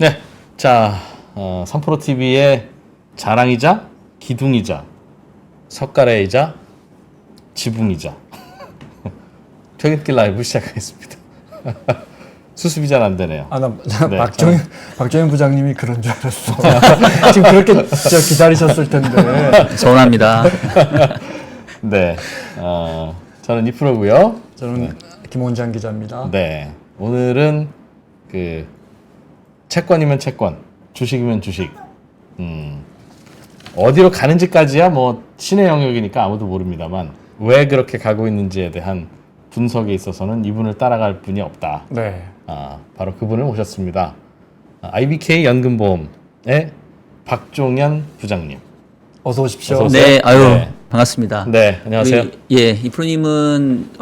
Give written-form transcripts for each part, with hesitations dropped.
네, 자, 삼프로TV의 자랑이자 기둥이자 석가래이자 지붕이자 퇴근길 라이브 시작하겠습니다. 수습이 잘 안 되네요. 나 네, 박정현 부장님이 그런 줄 알았어. 지금 그렇게 진짜 기다리셨을 텐데. 서운합니다. 네, 저는 이프로고요. 저는 김원장 기자입니다. 네, 오늘은 그 채권이면 채권, 주식이면 주식. 어디로 가는지까지야 뭐 신의 영역이니까 아무도 모릅니다만 왜 그렇게 가고 있는지에 대한 분석에 있어서는 이분을 따라갈 분이 없다. 네. 바로 그분을 모셨습니다. IBK 연금보험의 박종현 부장님. 어서 오십시오. 어서 오세요. 네, 아유 네. 반갑습니다. 네, 안녕하세요. 이프로님은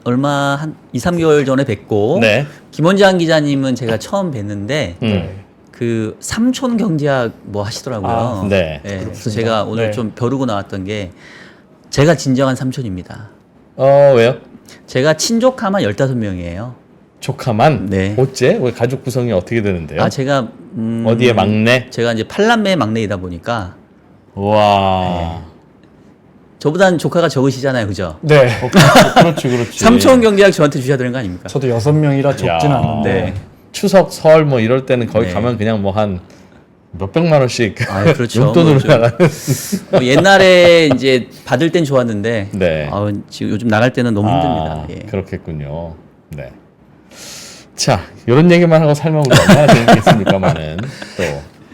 얼마 한 2, 3개월 전에 뵙고 네. 김원장 기자님은 제가 처음 뵀는데 네. 그 삼촌 경제학 뭐 하시더라고요. 네. 그래서 제가 오늘 네. 좀 벼르고 나왔던 게 제가 진정한 삼촌입니다. 왜요? 제가 친족하만 15명이에요. 조카만? 네. 어째? 왜 가족 구성이 어떻게 되는데요? 제가 어디에 막내? 제가 이제 8남매 막내이다 보니까 와. 저보다는 조카가 적으시잖아요, 그죠? 네. 그렇지, 그렇지. 삼촌 경제학 저한테 주셔야 되는 거 아닙니까? 저도 6명이라 적진 야. 않는데. 네. 추석, 설 뭐 이럴 때는 거기 네. 가면 그냥 뭐 한 몇백만 원씩 그렇죠. 용돈으로 뭐 좀- 나가는. 뭐 옛날에 이제 받을 땐 좋았는데 네. 지금 요즘 나갈 때는 너무 힘듭니다. 예. 그렇겠군요. 네. 자, 이런 얘기만 하고 살면 우리 얼마나 재밌겠습니까만은 또.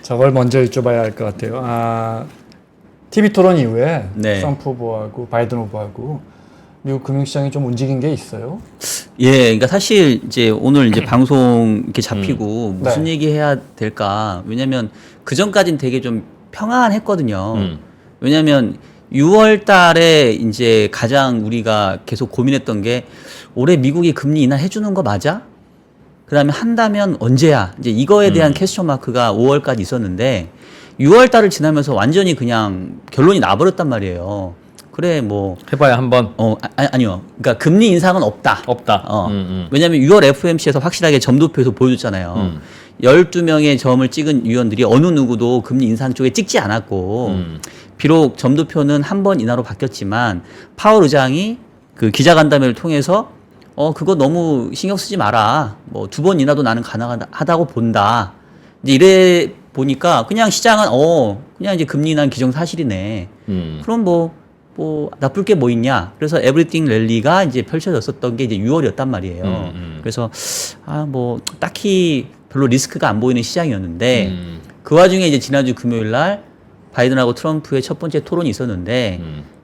저걸 먼저 여쭤봐야 할 것 같아요. TV 토론 이후에 네. 트럼프 후보하고 바이든 후보하고 미국 금융시장이 좀 움직인 게 있어요? 그러니까 사실 이제 오늘 이제 방송 이렇게 잡히고 무슨 네. 얘기 해야 될까? 왜냐면 그 전까지는 되게 좀 평안했거든요. 왜냐면 6월 달에 이제 가장 우리가 계속 고민했던 게 올해 미국이 금리 인하해 주는 거 맞아? 그다음에 한다면 언제야? 이제 이거에 대한 퀘스천 마크가 5월까지 있었는데 6월 달을 지나면서 완전히 그냥 결론이 나버렸단 말이에요. 그래 뭐 해봐야 한번 아니요. 그러니까 금리 인상은 없다. 없다. 왜냐하면 6월 FOMC에서 확실하게 점도표에서 보여줬잖아요. 12명의 점을 찍은 위원들이 어느 누구도 금리 인상 쪽에 찍지 않았고 비록 점도표는 한 번 인하로 바뀌었지만 파월 의장이 그 기자간담회를 통해서 그거 너무 신경 쓰지 마라. 뭐 2번 인하도 나는 가능하다고 본다. 이제 이래 보니까 그냥 시장은 그냥 이제 금리 인하는 기정사실이네. 그럼 뭐 나쁠 게 뭐 있냐. 그래서 에브리띵 랠리가 이제 펼쳐졌었던 게 이제 6월이었단 말이에요. 그래서 뭐 딱히 별로 리스크가 안 보이는 시장이었는데 그 와중에 이제 지난주 금요일 날 바이든하고 트럼프의 첫 번째 토론이 있었는데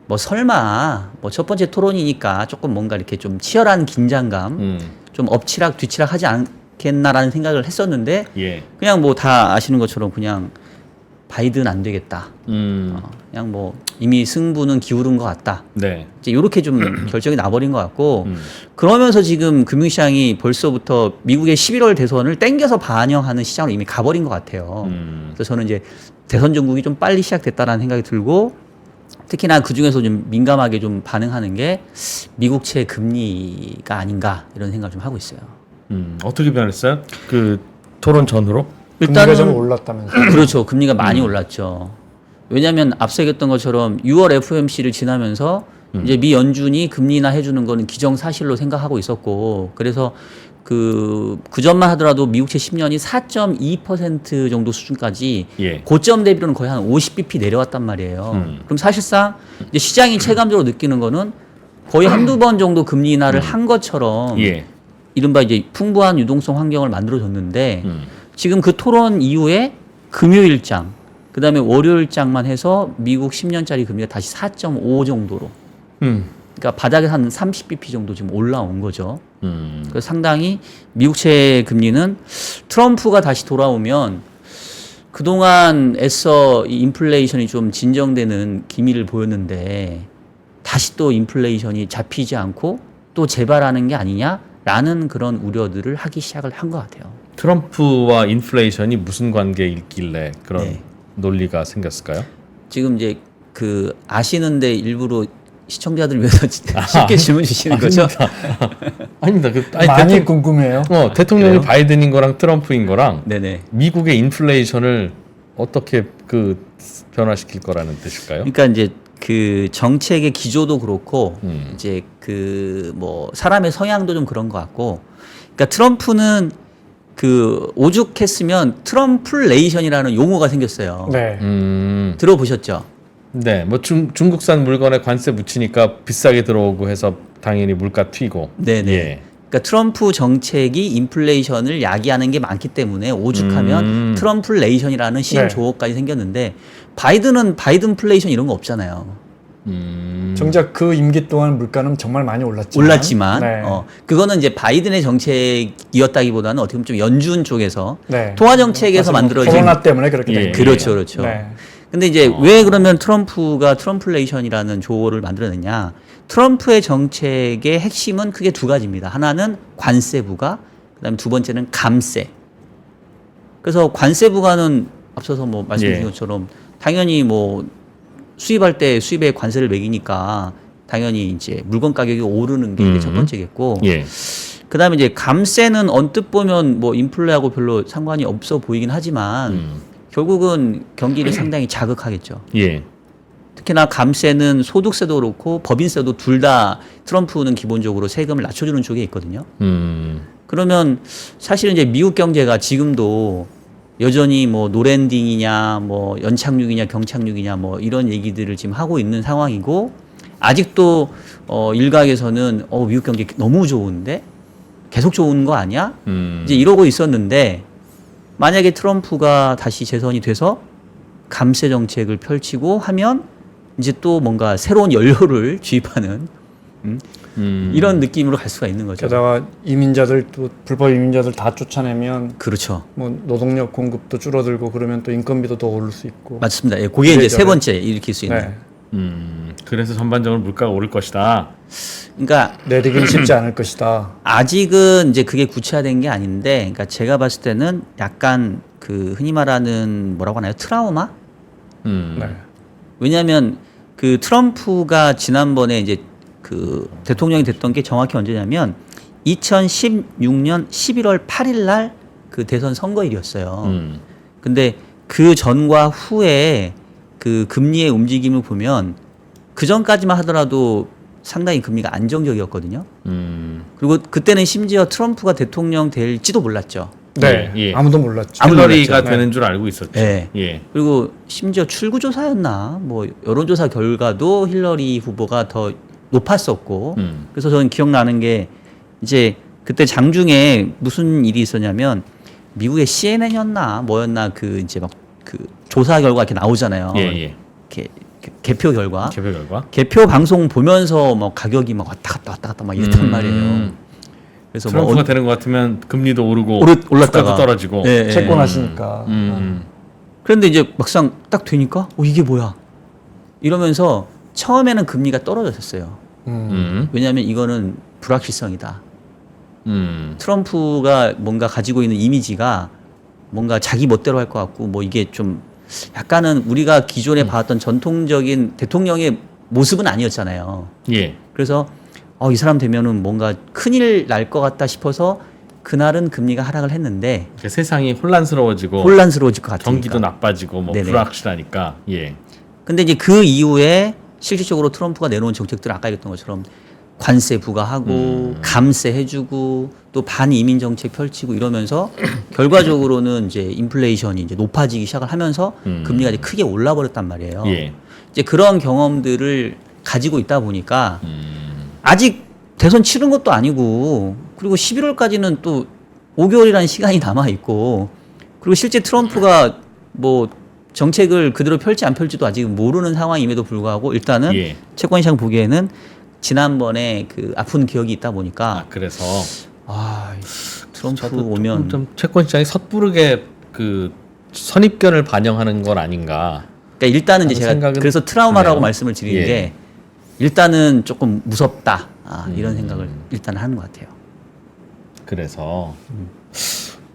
뭐 설마 뭐 첫 번째 토론이니까 조금 뭔가 이렇게 좀 치열한 긴장감 좀 엎치락 뒤치락 하지 않겠나라는 생각을 했었는데 예. 그냥 뭐 다 아시는 것처럼 그냥 바이든 안 되겠다. 그냥 뭐 이미 승부는 기울은 것 같다. 네. 이제 이렇게 좀 결정이 나버린 것 같고 그러면서 지금 금융시장이 벌써부터 미국의 11월 대선을 땡겨서 반영하는 시장으로 이미 가버린 것 같아요. 그래서 저는 이제 대선 전국이 좀 빨리 시작됐다라는 생각이 들고 특히나 그 중에서 좀 민감하게 좀 반응하는 게 미국채 금리가 아닌가 이런 생각을 좀 하고 있어요. 어떻게 변했어요? 그 토론 전후로? 금리가 좀 올랐다면서요? 그렇죠. 금리가 많이 올랐죠. 왜냐하면 앞서 얘기했던 것처럼 6월 FOMC를 지나면서 이제 미 연준이 금리 인하 해주는 거는 기정사실로 생각하고 있었고 그래서 그 전만 하더라도 미국채 10년이 4.2% 정도 수준까지 예. 고점 대비로는 거의 한 50bp 내려왔단 말이에요. 그럼 사실상 이제 시장이 체감적으로 느끼는 거는 거의 한두 번 정도 금리 인하를 한 것처럼 예. 이른바 이제 풍부한 유동성 환경을 만들어줬는데 지금 그 토론 이후에 금요일장, 그 다음에 월요일장만 해서 미국 10년짜리 금리가 다시 4.5 정도로. 그러니까 바닥에 한 30bp 정도 지금 올라온 거죠. 그래서 상당히 미국채 금리는 트럼프가 다시 돌아오면 그동안 애써 이 인플레이션이 좀 진정되는 기미를 보였는데 다시 또 인플레이션이 잡히지 않고 또 재발하는 게 아니냐라는 그런 우려들을 하기 시작을 한 것 같아요. 트럼프와 인플레이션이 무슨 관계에 있길래 그런 네. 논리가 생겼을까요? 지금 이제 그 아시는데 일부러 시청자들을 위해서 쉽게 질문 주시는 거죠? 아닙니다. 많이 궁금해요. 대통령이 그래요? 바이든인 거랑 트럼프인 거랑 네네. 미국의 인플레이션을 어떻게 변화시킬 거라는 뜻일까요? 그러니까 이제 그 정책의 기조도 그렇고 음. 이제 그 뭐 사람의 성향도 좀 그런 것 같고, 그러니까 트럼프는 그 오죽했으면 트럼플레이션이라는 용어가 생겼어요. 네. 들어보셨죠? 네, 뭐 중국산 물건에 관세 붙이니까 비싸게 들어오고 해서 당연히 물가 튀고. 네네. 예. 그러니까 트럼프 정책이 인플레이션을 야기하는 게 많기 때문에 오죽하면 트럼플레이션이라는 신조어까지 생겼는데, 바이든은 바이든플레이션 이런 거 없잖아요. 정작 그 임기 동안 물가는 정말 많이 올랐지만 네. 그거는 이제 바이든의 정책이었다기보다는 어떻게 보면 좀 연준 쪽에서 네. 통화 정책에서 맞아요. 만들어진 코로나 때문에 그렇게 된 예. 거죠. 그렇죠, 그렇죠. 네. 근데 이제 왜 그러면 트럼프가 트럼플레이션이라는 조어를 만들어냈냐? 트럼프의 정책의 핵심은 크게 두 가지입니다. 하나는 관세 부과, 그다음에 두 번째는 감세. 그래서 관세 부과는 앞서서 뭐 말씀드린 예. 것처럼 당연히 뭐 수입할 때 수입에 관세를 매기니까 당연히 이제 물건 가격이 오르는 게 이제 첫 번째겠고, 예. 그다음에 이제 감세는 언뜻 보면 뭐 인플레하고 별로 상관이 없어 보이긴 하지만 결국은 경기를 상당히 자극하겠죠. 예. 특히나 감세는 소득세도 그렇고 법인세도 둘 다 트럼프는 기본적으로 세금을 낮춰주는 쪽에 있거든요. 그러면 사실은 이제 미국 경제가 지금도 여전히 뭐 노랜딩이냐 뭐 연착륙이냐 경착륙이냐 뭐 이런 얘기들을 지금 하고 있는 상황이고, 아직도 일각에서는 미국 경기 너무 좋은데 계속 좋은 거 아니야? 이제 이러고 있었는데, 만약에 트럼프가 다시 재선이 돼서 감세 정책을 펼치고 하면 이제 또 뭔가 새로운 연료를 주입하는 이런 느낌으로 갈 수가 있는 거죠. 게다가 이민자들 또 불법 이민자들 다 쫓아내면 그렇죠. 뭐 노동력 공급도 줄어들고 그러면 또 인건비도 더 오를 수 있고. 맞습니다. 예, 그게 이제 세 번째 일으킬 수 있는. 네. 그래서 전반적으로 물가가 오를 것이다. 그러니까 내리긴 쉽지 않을 것이다. 아직은 이제 그게 구체화된 게 아닌데, 그러니까 제가 봤을 때는 약간 그 흔히 말하는 뭐라고 하나요? 트라우마? 네. 왜냐하면 그 트럼프가 지난번에 이제 그 대통령이 됐던 게 정확히 언제냐면 2016년 11월 8일 날 그 대선 선거일이었어요. 근데 그 전과 후에 그 금리의 움직임을 보면 그 전까지만 하더라도 상당히 금리가 안정적이었거든요. 그리고 그때는 심지어 트럼프가 대통령 될지도 몰랐죠. 네. 예. 아무도 몰랐죠. 힐러리가 몰랐죠. 되는 줄 알고 있었죠. 네. 예. 그리고 심지어 출구조사였나 뭐 여론조사 결과도 힐러리 후보가 더 높았었고, 그래서 저는 기억나는 게 이제 그때 장중에 무슨 일이 있었냐면 미국의 CNN이었나 뭐였나 그 이제 막 그 조사 결과 이렇게 나오잖아요. 예. 이렇게 개표 결과. 개표 결과. 개표 방송 보면서 뭐 가격이 막 왔다 갔다 막 이랬단 말이에요. 그래서 뭐 트럼프가 되는 것 같으면 금리도 오르고 올랐다가 주가도 떨어지고. 예, 예. 채권하시니까. 그런데 이제 막상 딱 되니까 이게 뭐야 이러면서 처음에는 금리가 떨어졌었어요. 왜냐하면 이거는 불확실성이다. 트럼프가 뭔가 가지고 있는 이미지가 뭔가 자기 멋대로 할 것 같고, 뭐 이게 좀 약간은 우리가 기존에 봐왔던 전통적인 대통령의 모습은 아니었잖아요. 예. 그래서 이 사람 되면은 뭔가 큰일 날 것 같다 싶어서 그날은 금리가 하락을 했는데 그러니까 세상이 혼란스러워지고 혼란스러워질 것 같으니까. 경기도 나빠지고 뭐 네네. 불확실하니까. 예. 근데 이제 그 이후에 실질적으로 트럼프가 내놓은 정책들은 아까 얘기했던 것처럼 관세 부과하고 감세 해주고 또 반이민 정책 펼치고 이러면서 결과적으로는 이제 인플레이션이 이제 높아지기 시작을 하면서 금리가 이제 크게 올라 버렸단 말이에요. 예. 이제 그런 경험들을 가지고 있다 보니까 아직 대선 치른 것도 아니고, 그리고 11월까지는 또 5개월이라는 시간이 남아 있고, 그리고 실제 트럼프가 뭐 정책을 그대로 펼지 안 펼지도 아직 모르는 상황임에도 불구하고 일단은 예. 채권 시장 보기에는 지난번에 그 아픈 기억이 있다 보니까 그래서 트럼프 저도 오면 좀 채권 시장이 섣부르게 그 선입견을 반영하는 건 아닌가. 그러니까 일단은 이제 하는 제가 생각은 그래서 트라우마라고 드네요. 말씀을 드리는 예. 게 일단은 조금 무섭다 이런 생각을 일단 하는 것 같아요. 그래서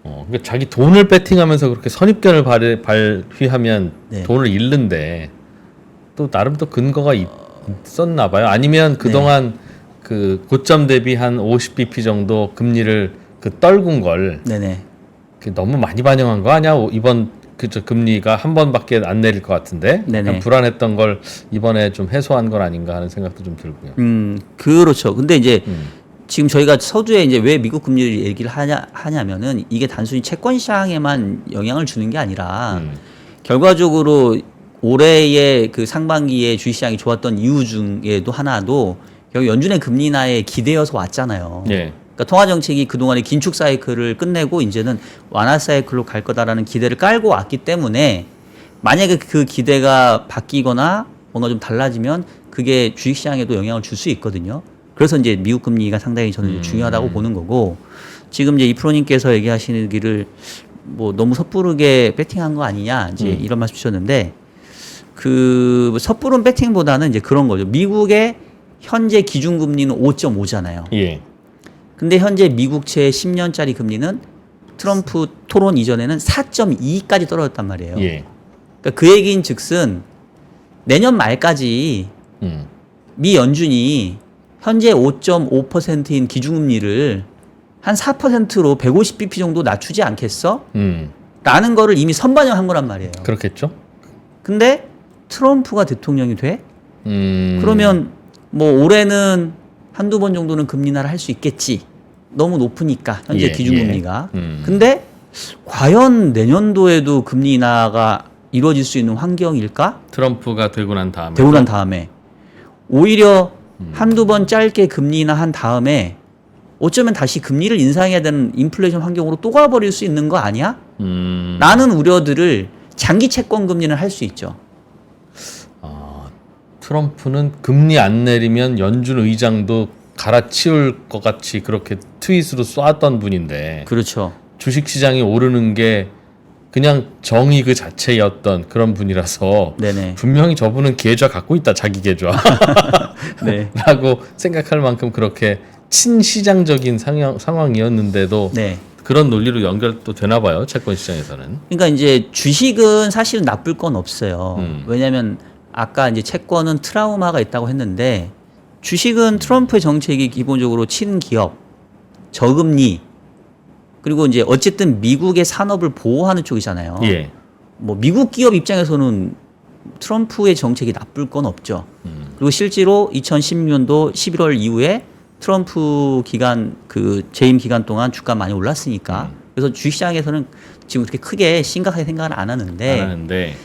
그러니까 자기 돈을 배팅하면서 그렇게 선입견을 발휘하면 네. 돈을 잃는데 또 나름 또 근거가 썼나 봐요. 아니면 그동안 그 고점 대비 한 50bp 정도 금리를 그 떨군 걸 네네. 너무 많이 반영한 거 아니야? 이번 그저 금리가 한 번밖에 안 내릴 것 같은데 네네. 약간 불안했던 걸 이번에 좀 해소한 건 아닌가 하는 생각도 좀 들고요. 그렇죠. 근데 이제 지금 저희가 서두에 이제 왜 미국 금리를 얘기를 하냐면은 이게 단순히 채권 시장에만 영향을 주는 게 아니라 결과적으로 올해의 그 상반기에 주식시장이 좋았던 이유 중에도 하나도 결국 연준의 금리 인하에 기대어서 왔잖아요. 예. 그러니까 통화 정책이 그동안의 긴축 사이클을 끝내고 이제는 완화 사이클로 갈 거다라는 기대를 깔고 왔기 때문에 만약에 그 기대가 바뀌거나 뭔가 좀 달라지면 그게 주식시장에도 영향을 줄 수 있거든요. 그래서 이제 미국 금리가 상당히 저는 중요하다고 보는 거고 지금 이제 이프로님께서 얘기하시기를 뭐 너무 섣부르게 배팅한 거 아니냐 이제 이런 말씀 주셨는데 그 섣부른 배팅보다는 이제 그런 거죠. 미국의 현재 기준금리는 5.5잖아요. 예. 근데 현재 미국채 10년짜리 금리는 트럼프 토론 이전에는 4.2까지 떨어졌단 말이에요. 예. 그러니까 그 얘기인 즉슨 내년 말까지 미 연준이 현재 5.5%인 기준금리를 한 4%로 150bp 정도 낮추지 않겠어? 라는 거를 이미 선반영한 거란 말이에요. 그렇겠죠. 근데 트럼프가 대통령이 돼? 그러면 뭐 올해는 한두 번 정도는 금리 인하를 할 수 있겠지. 너무 높으니까 현재 예, 기준금리가. 예. 근데 과연 내년도에도 금리 인하가 이루어질 수 있는 환경일까? 트럼프가 되고 난 다음에. 되고 난 다음에 오히려 한두 번 짧게 금리 인하한 다음에 어쩌면 다시 금리를 인상해야 되는 인플레이션 환경으로 또 가버릴 수 있는 거 아니야? 라는 우려들을 장기 채권 금리는 할 수 있죠. 트럼프는 금리 안 내리면 연준 의장도 갈아치울 것 같이 그렇게 트윗으로 쏘았던 분인데 그렇죠. 주식시장이 오르는 게 그냥 정의 그 자체였던 그런 분이라서 네네. 분명히 저분은 계좌 갖고 있다, 자기 계좌 네. 라고 생각할 만큼 그렇게 친시장적인 상황이었는데도 네. 그런 논리로 연결도 되나 봐요, 채권 시장에서는. 그러니까 이제 주식은 사실은 나쁠 건 없어요. 왜냐하면 아까 이제 채권은 트라우마가 있다고 했는데 주식은 트럼프의 정책이 기본적으로 친기업, 저금리 그리고 이제 어쨌든 미국의 산업을 보호하는 쪽이잖아요. 예. 뭐 미국 기업 입장에서는 트럼프의 정책이 나쁠 건 없죠. 그리고 실제로 2016년도 11월 이후에 트럼프 기간 그 재임 기간 동안 주가 많이 올랐으니까 그래서 주식시장에서는 지금 그렇게 크게 심각하게 생각을 안 하는데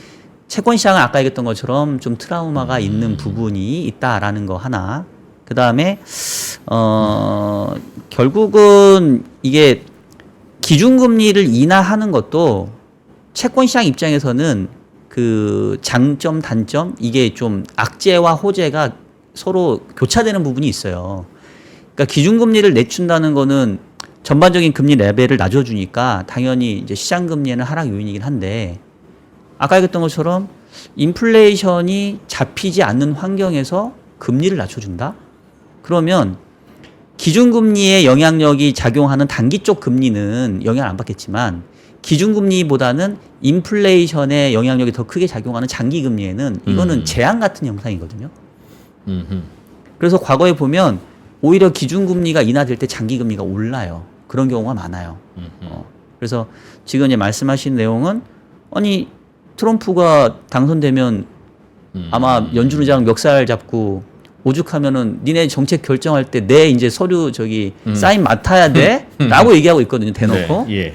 채권 시장은 아까 얘기했던 것처럼 좀 트라우마가 있는 부분이 있다라는 거 하나. 그 다음에 결국은 이게 기준금리를 인하하는 것도 채권 시장 입장에서는 그 장점 단점 이게 좀 악재와 호재가 서로 교차되는 부분이 있어요. 그러니까 기준금리를 낮춘다는 거는 전반적인 금리 레벨을 낮춰주니까 당연히 이제 시장 금리에는 하락 요인이긴 한데 아까 얘기했던 것처럼 인플레이션이 잡히지 않는 환경에서 금리를 낮춰준다? 그러면 기준금리의 영향력이 작용하는 단기 쪽 금리는 영향을 안 받겠지만 기준금리보다는 인플레이션의 영향력이 더 크게 작용하는 장기금리에는 이거는 재앙 같은 현상이거든요. 그래서 과거에 보면 오히려 기준금리가 인하될 때 장기금리가 올라요. 그런 경우가 많아요. 그래서 지금 이제 말씀하신 내용은 아니 트럼프가 당선되면 아마 연준 의장 멱살 잡고 오죽하면은 니네 정책 결정할 때 내 이제 서류 저기 사인 맡아야 돼? 라고 얘기하고 있거든요. 대놓고. 네, 예.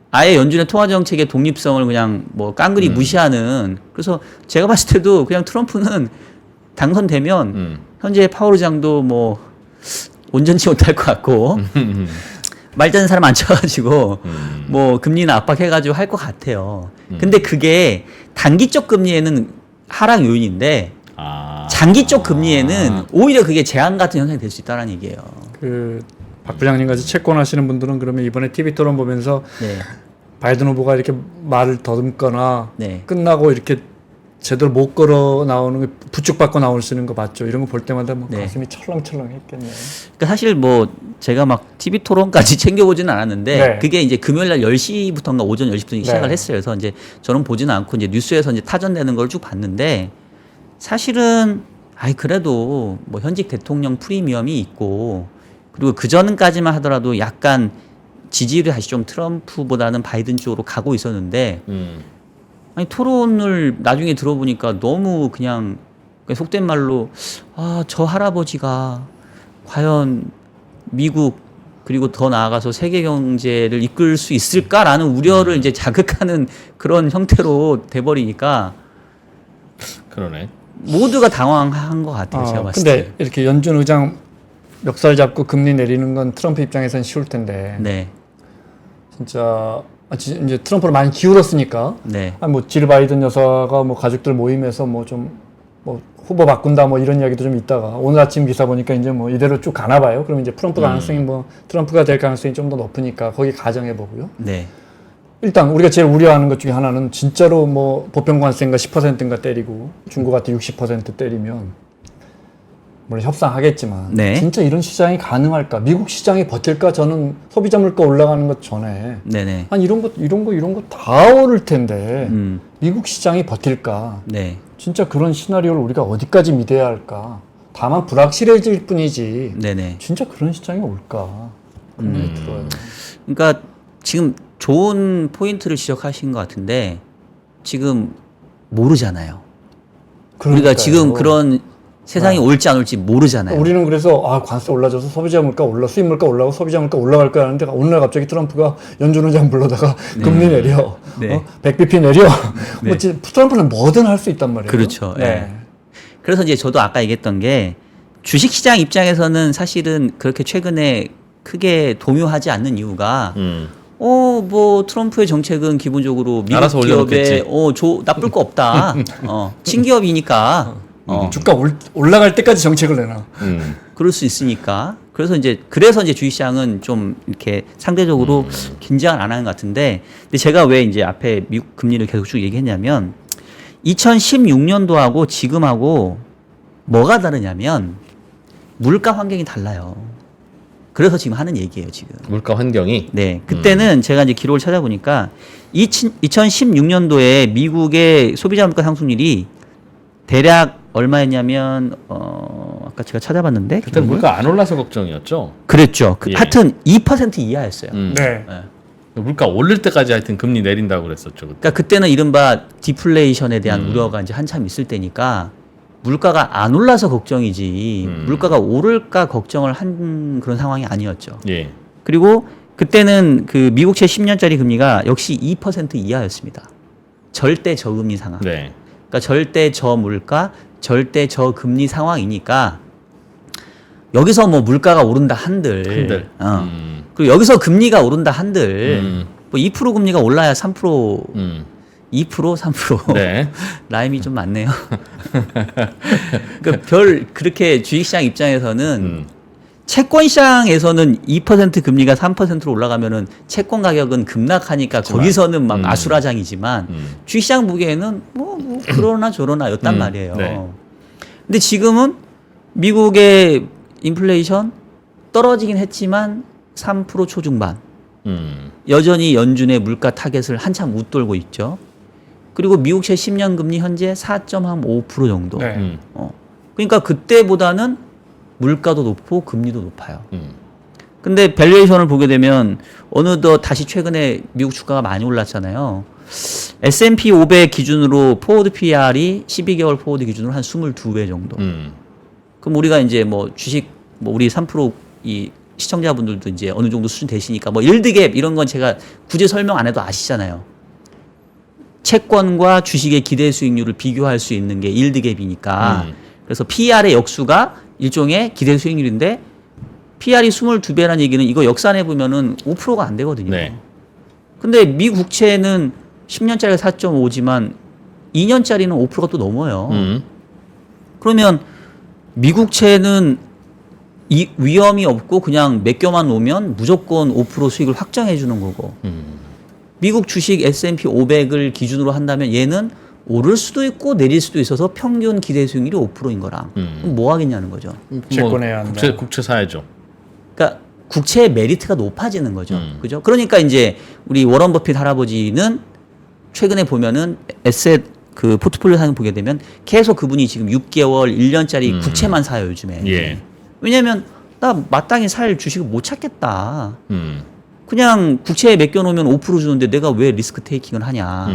아예 연준의 통화 정책의 독립성을 그냥 뭐 깡그리 무시하는. 그래서 제가 봤을 때도 그냥 트럼프는 당선되면 현재 파월 의장도 뭐 온전치 못할 것 같고 말되는 사람 앉혀가지고 뭐 금리나 압박해가지고 할 것 같아요. 근데 그게 단기적 금리에는 하락 요인인데 장기적 금리에는 오히려 그게 재앙 같은 현상이 될 수 있다는 얘기예요. 그 박 부장님 같이 채권 하시는 분들은 그러면 이번에 TV 토론 보면서 네. 바이든 후보가 이렇게 말을 더듬거나 네. 끝나고 이렇게 제대로 못 걸어 나오는 거 부축받고 나올 수 있는 거 봤죠. 이런 거 볼 때마다 뭐 네. 가슴이 철렁철렁 했겠네요. 그러니까 사실 뭐 제가 막 TV 토론까지 챙겨보지는 않았는데 네. 그게 이제 금요일 날 10시부터인가 오전 10시부터 시작을 네. 했어요. 그래서 이제 저는 보지는 않고 이제 뉴스에서 이제 타전되는 걸 쭉 봤는데 사실은 아이 그래도 뭐 현직 대통령 프리미엄이 있고 그리고 그 전까지만 하더라도 약간 지지율이 다시 좀 트럼프보다는 바이든 쪽으로 가고 있었는데 아니 토론을 나중에 들어보니까 너무 그냥 속된 말로 저 할아버지가 과연 미국 그리고 더 나아가서 세계 경제를 이끌 수 있을까라는 우려를 이제 자극하는 그런 형태로 돼버리니까 그러네. 모두가 당황한 것 같아요. 제가 봤을 때. 근데 이렇게 연준 의장 멱살 잡고 금리 내리는 건 트럼프 입장에서는 쉬울 텐데 네, 진짜 이제 트럼프를 많이 기울었으니까 네, 뭐질 바이든 여사가 뭐 가족들 모임에서 뭐 후보 바꾼다 뭐 이런 이야기도 좀 있다가 오늘 아침 기사 보니까 이제 뭐 이대로 쭉 가나 봐요. 그러면 이제 트럼프 가능성이 뭐 트럼프가 될 가능성이 좀 더 높으니까 거기 가정해 보고요. 네, 일단 우리가 제일 우려하는 것 중에 하나는 진짜로 뭐 보편 관세인가 10%인가 때리고 중국한테 60% 때리면 물론 협상하겠지만 네. 진짜 이런 시장이 가능할까? 미국 시장이 버틸까? 저는 소비자 물가 올라가는 것 전에 네, 한 이런 거 다 오를 텐데 미국 시장이 버틸까? 네, 진짜 그런 시나리오를 우리가 어디까지 믿어야 할까? 다만 불확실해질 뿐이지. 네, 네. 진짜 그런 시장이 올까? 그런 생각이 들어요. 그러니까 지금 좋은 포인트를 지적하신 것 같은데 지금 모르잖아요. 우리가 그러니까요. 지금 그런 세상이 올지 안 올지 모르잖아요. 우리는 그래서 관세 올라져서 소비자 물가 수입 물가 올라가고 소비자 물가 올라갈 거야 하는데 어느 날 갑자기 트럼프가 연준 의장 불러다가 금리 내려, 네. 100bp 내려. 네. 뭐 트럼프는 뭐든 할 수 있단 말이에요. 그렇죠. 네. 예. 그래서 이제 저도 아까 얘기했던 게 주식시장 입장에서는 사실은 그렇게 최근에 크게 동요하지 않는 이유가 뭐 트럼프의 정책은 기본적으로 미국 알아서 기업에 올려놓겠지. 나쁠 거 없다. 친기업이니까 주가 올라갈 때까지 정책을 내놔. 그럴 수 있으니까. 그래서 이제 주식시장은 좀 이렇게 상대적으로 긴장을 안 하는 것 같은데, 근데 제가 왜 이제 앞에 미국 금리를 계속 쭉 얘기했냐면 2016년도하고 지금하고 뭐가 다르냐면 물가 환경이 달라요. 그래서 지금 하는 얘기예요, 지금. 물가 환경이. 네. 그때는 제가 이제 기록을 찾아보니까 2016년도에 미국의 소비자 물가 상승률이 대략 얼마였냐면 아까 제가 찾아봤는데 그때 물가 안 올라서 걱정이었죠. 그랬죠. 예. 하여튼 2% 이하였어요. 네. 물가 올릴 때까지 하여튼 금리 내린다고 그랬었죠. 그때. 그러니까 그때는 이른바 디플레이션에 대한 우려가 이제 한참 있을 때니까 물가가 안 올라서 걱정이지 물가가 오를까 걱정을 한 그런 상황이 아니었죠. 예. 그리고 그때는 그 미국채 10년짜리 금리가 역시 2% 이하였습니다. 절대 저금리 상황. 네. 그러니까 절대 저물가, 절대 저금리 상황이니까 여기서 뭐 물가가 오른다 한들, 그리고 여기서 금리가 오른다 한들, 뭐 2% 금리가 올라야 3%, 2%, 3%. 네. 라임이 좀 많네요. 그러니까 그렇게 주식시장 입장에서는 채권 시장에서는 2% 금리가 3%로 올라가면은 채권 가격은 급락하니까 거기서는 막 아수라장이지만 주식시장 보기에는 뭐 그러나 저러나였단 말이에요. 네. 근데 지금은 미국의 인플레이션 떨어지긴 했지만 3% 초중반. 여전히 연준의 물가 타겟을 한참 웃돌고 있죠. 그리고 미국채 10년 금리 현재 4.5% 정도. 네. 그러니까 그때보다는 물가도 높고 금리도 높아요. 근데 밸류에이션을 보게 되면 어느덧 다시 최근에 미국 주가가 많이 올랐잖아요. S&P 500 기준으로 포워드 PR이 12개월 포워드 기준으로 한 22배 정도. 그럼 우리가 이제 뭐 주식 뭐 우리 3% 이 시청자분들도 이제 어느 정도 수준 되시니까 뭐 일드갭 이런 건 제가 굳이 설명 안 해도 아시잖아요. 채권과 주식의 기대 수익률을 비교할 수 있는 게 일드갭이니까. 그래서 PR의 역수가 일종의 기대 수익률인데 PR이 22배라는 얘기는 이거 역산해 보면은 5%가 안 되거든요. 네. 근데 미 국채는 10년짜리가 4.5지만 2년짜리는 5%가 또 넘어요. 그러면 미국채는 위험이 없고 그냥 몇 개만 놓으면 무조건 5% 수익을 확정해 주는 거고 미국 주식 S&P 500을 기준으로 한다면 얘는 오를 수도 있고 내릴 수도 있어서 평균 기대 수익률이 5%인 거랑 그럼 뭐 하겠냐는 거죠. 채권해야 한다. 국채 사야죠. 그러니까 국채의 메리트가 높아지는 거죠. 그죠? 그러니까 이제 우리 워런 버핏 할아버지는 최근에 보면은 에셋 그 포트폴리오 사진 보게 되면 계속 그분이 지금 6개월, 1년짜리 국채만 사요 요즘에. 예. 왜냐하면 나 마땅히 살 주식을 못 찾겠다. 음. 그냥 국채에 맡겨놓으면 5% 주는데 내가 왜 리스크 테이킹을 하냐.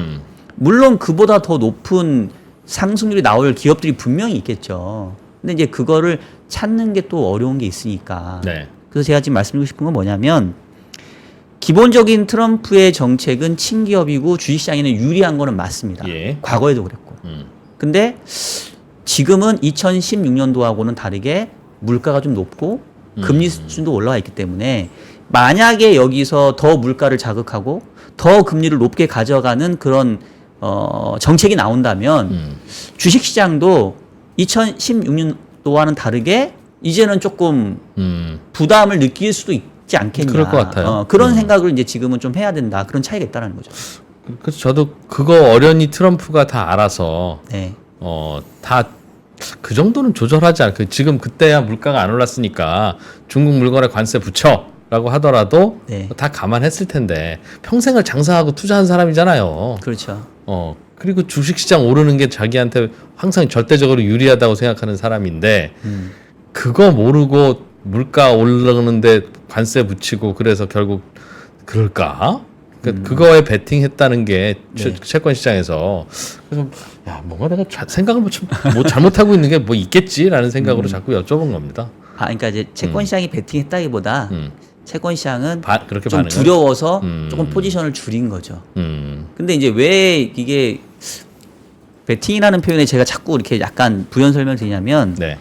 물론 그보다 더 높은 상승률이 나올 기업들이 분명히 있겠죠. 근데 이제 그거를 찾는 게 또 어려운 게 있으니까. 네. 그래서 제가 지금 말씀드리고 싶은 건 뭐냐면 기본적인 트럼프의 정책은 친기업이고 주식시장에는 유리한 거는 맞습니다. 예. 과거에도 그랬고. 근데 지금은 2016년도하고는 다르게 물가가 좀 높고 금리 수준도 올라와 있기 때문에 만약에 여기서 더 물가를 자극하고 더 금리를 높게 가져가는 그런 정책이 나온다면 주식시장도 2016년도와는 다르게 이제는 조금 부담을 느낄 수도 있지 않겠냐. 그럴 것 같아요. 그런 생각을 이제 지금은 좀 해야 된다. 그런 차이가 있다는 거죠. 그래서 저도 그거 어련히 트럼프가 다 알아서 네. 다 그 정도는 조절하지 않고 지금 그때야 물가가 안 올랐으니까 중국 물건에 관세 붙여라고 하더라도 네. 다 감안했을 텐데 평생을 장사하고 투자한 사람이잖아요. 그렇죠. 그리고 주식시장 오르는 게 자기한테 항상 절대적으로 유리하다고 생각하는 사람인데 그거 모르고 물가 오르는데 관세 붙이고 그래서 결국 그럴까? 그거에 베팅했다는 게 네. 채권 시장에서 그래서 야 뭔가 내가 생각을 뭐 잘못하고 있는 게 뭐 있겠지라는 생각으로 자꾸 여쭤본 겁니다. 그러니까 이제 채권 시장이 베팅했다기보다 채권 시장은 그렇게 좀 반응을? 두려워서 조금 포지션을 줄인 거죠. 근데 이제 왜 이게 베팅이라는 표현에 제가 자꾸 이렇게 약간 부연 설명을 드리냐면 네.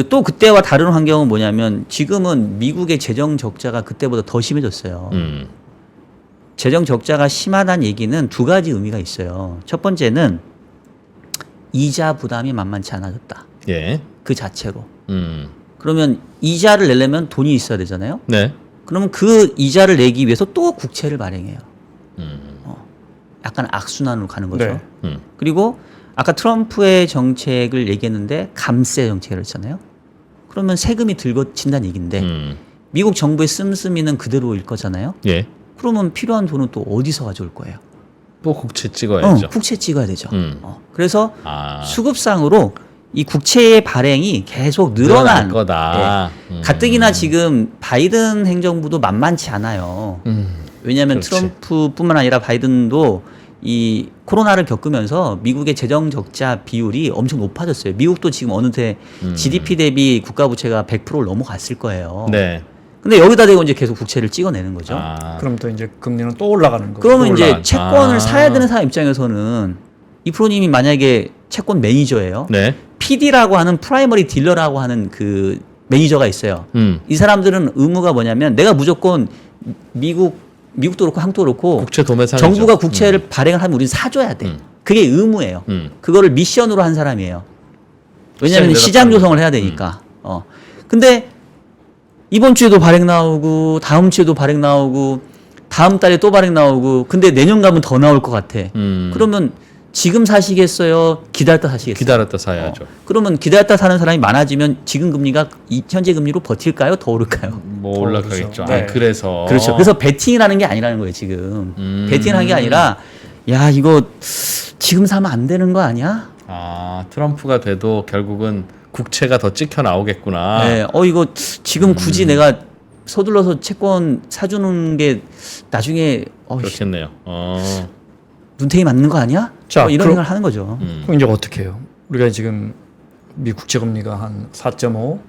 또 그때와 다른 환경은 뭐냐면 지금은 미국의 재정 적자가 그때보다 더 심해졌어요. 재정 적자가 심하다는 얘기는 두 가지 의미가 있어요. 첫 번째는 이자 부담이 만만치 않아졌다. 예. 그 자체로. 그러면 이자를 내려면 돈이 있어야 되잖아요. 네. 그러면 그 이자를 내기 위해서 또 국채를 발행해요. 약간 악순환으로 가는 거죠. 네. 그리고 아까 트럼프의 정책을 얘기했는데 감세 정책을 했잖아요. 그러면 세금이 들거친다는 얘기인데 미국 정부의 씀씀이는 그대로일 거잖아요. 예. 그러면 필요한 돈은 또 어디서 가져올 거예요? 또 국채 찍어야죠. 국채 찍어야 되죠. 그래서 아. 수급상으로 이 국채의 발행이 계속 늘어난 거다. 예. 가뜩이나 지금 바이든 행정부도 만만치 않아요. 왜냐하면 그렇지. 트럼프뿐만 아니라 바이든도 이 코로나를 겪으면서 미국의 재정 적자 비율이 엄청 높아졌어요. 미국도 지금 어느새 GDP 대비 국가 부채가 100%를 넘어갔을 거예요. 네. 근데 여기다 대고 이제 계속 국채를 찍어내는 거죠. 아. 그럼 또 이제 금리는 또 올라가는 거고. 그러면 이제 올라간- 채권을 사야 되는 사람 입장에서는 이 프로님이 만약에 채권 매니저예요. 네. PD라고 하는 프라이머리 딜러라고 하는 그 매니저가 있어요. 이 사람들은 의무가 뭐냐면 내가 무조건 미국도 그렇고 한국도 그렇고 국채 도매상이죠. 정부가 국채를 발행을 하면 우리는 사줘야 돼. 그게 의무예요. 그거를 미션으로 한 사람이에요. 왜냐하면 시장에 시장 내놨다는 조성을 해야 되니까. 근데 이번 주에도 발행 나오고 다음 주에도 발행 나오고 다음 달에 또 발행 나오고 근데 내년 가면 더 나올 것 같아. 그러면 지금 사시겠어요? 기다렸다 사시겠어요? 기다렸다 사야죠. 그러면 기다렸다 사는 사람이 많아지면 지금 금리가 현재 금리로 버틸까요? 더 오를까요? 뭐 올라가겠죠. 그렇죠. 아, 네. 그래서. 그렇죠. 그래서 베팅이라는 게 아니라는 거예요, 지금. 베팅하는 게 아니라 야, 이거 지금 사면 안 되는 거 아니야? 아, 트럼프가 돼도 결국은 국채가 더 찍혀 나오겠구나. 네. 이거 지금 굳이 내가 서둘러서 채권 사주는 게 나중에 그렇겠네요. 눈탱이 맞는 거 아니야? 자, 이런 그럼- 생각을 하는 거죠. 그럼 이제 어떻게 해요? 우리가 지금 미 국채 금리가 한 4.5,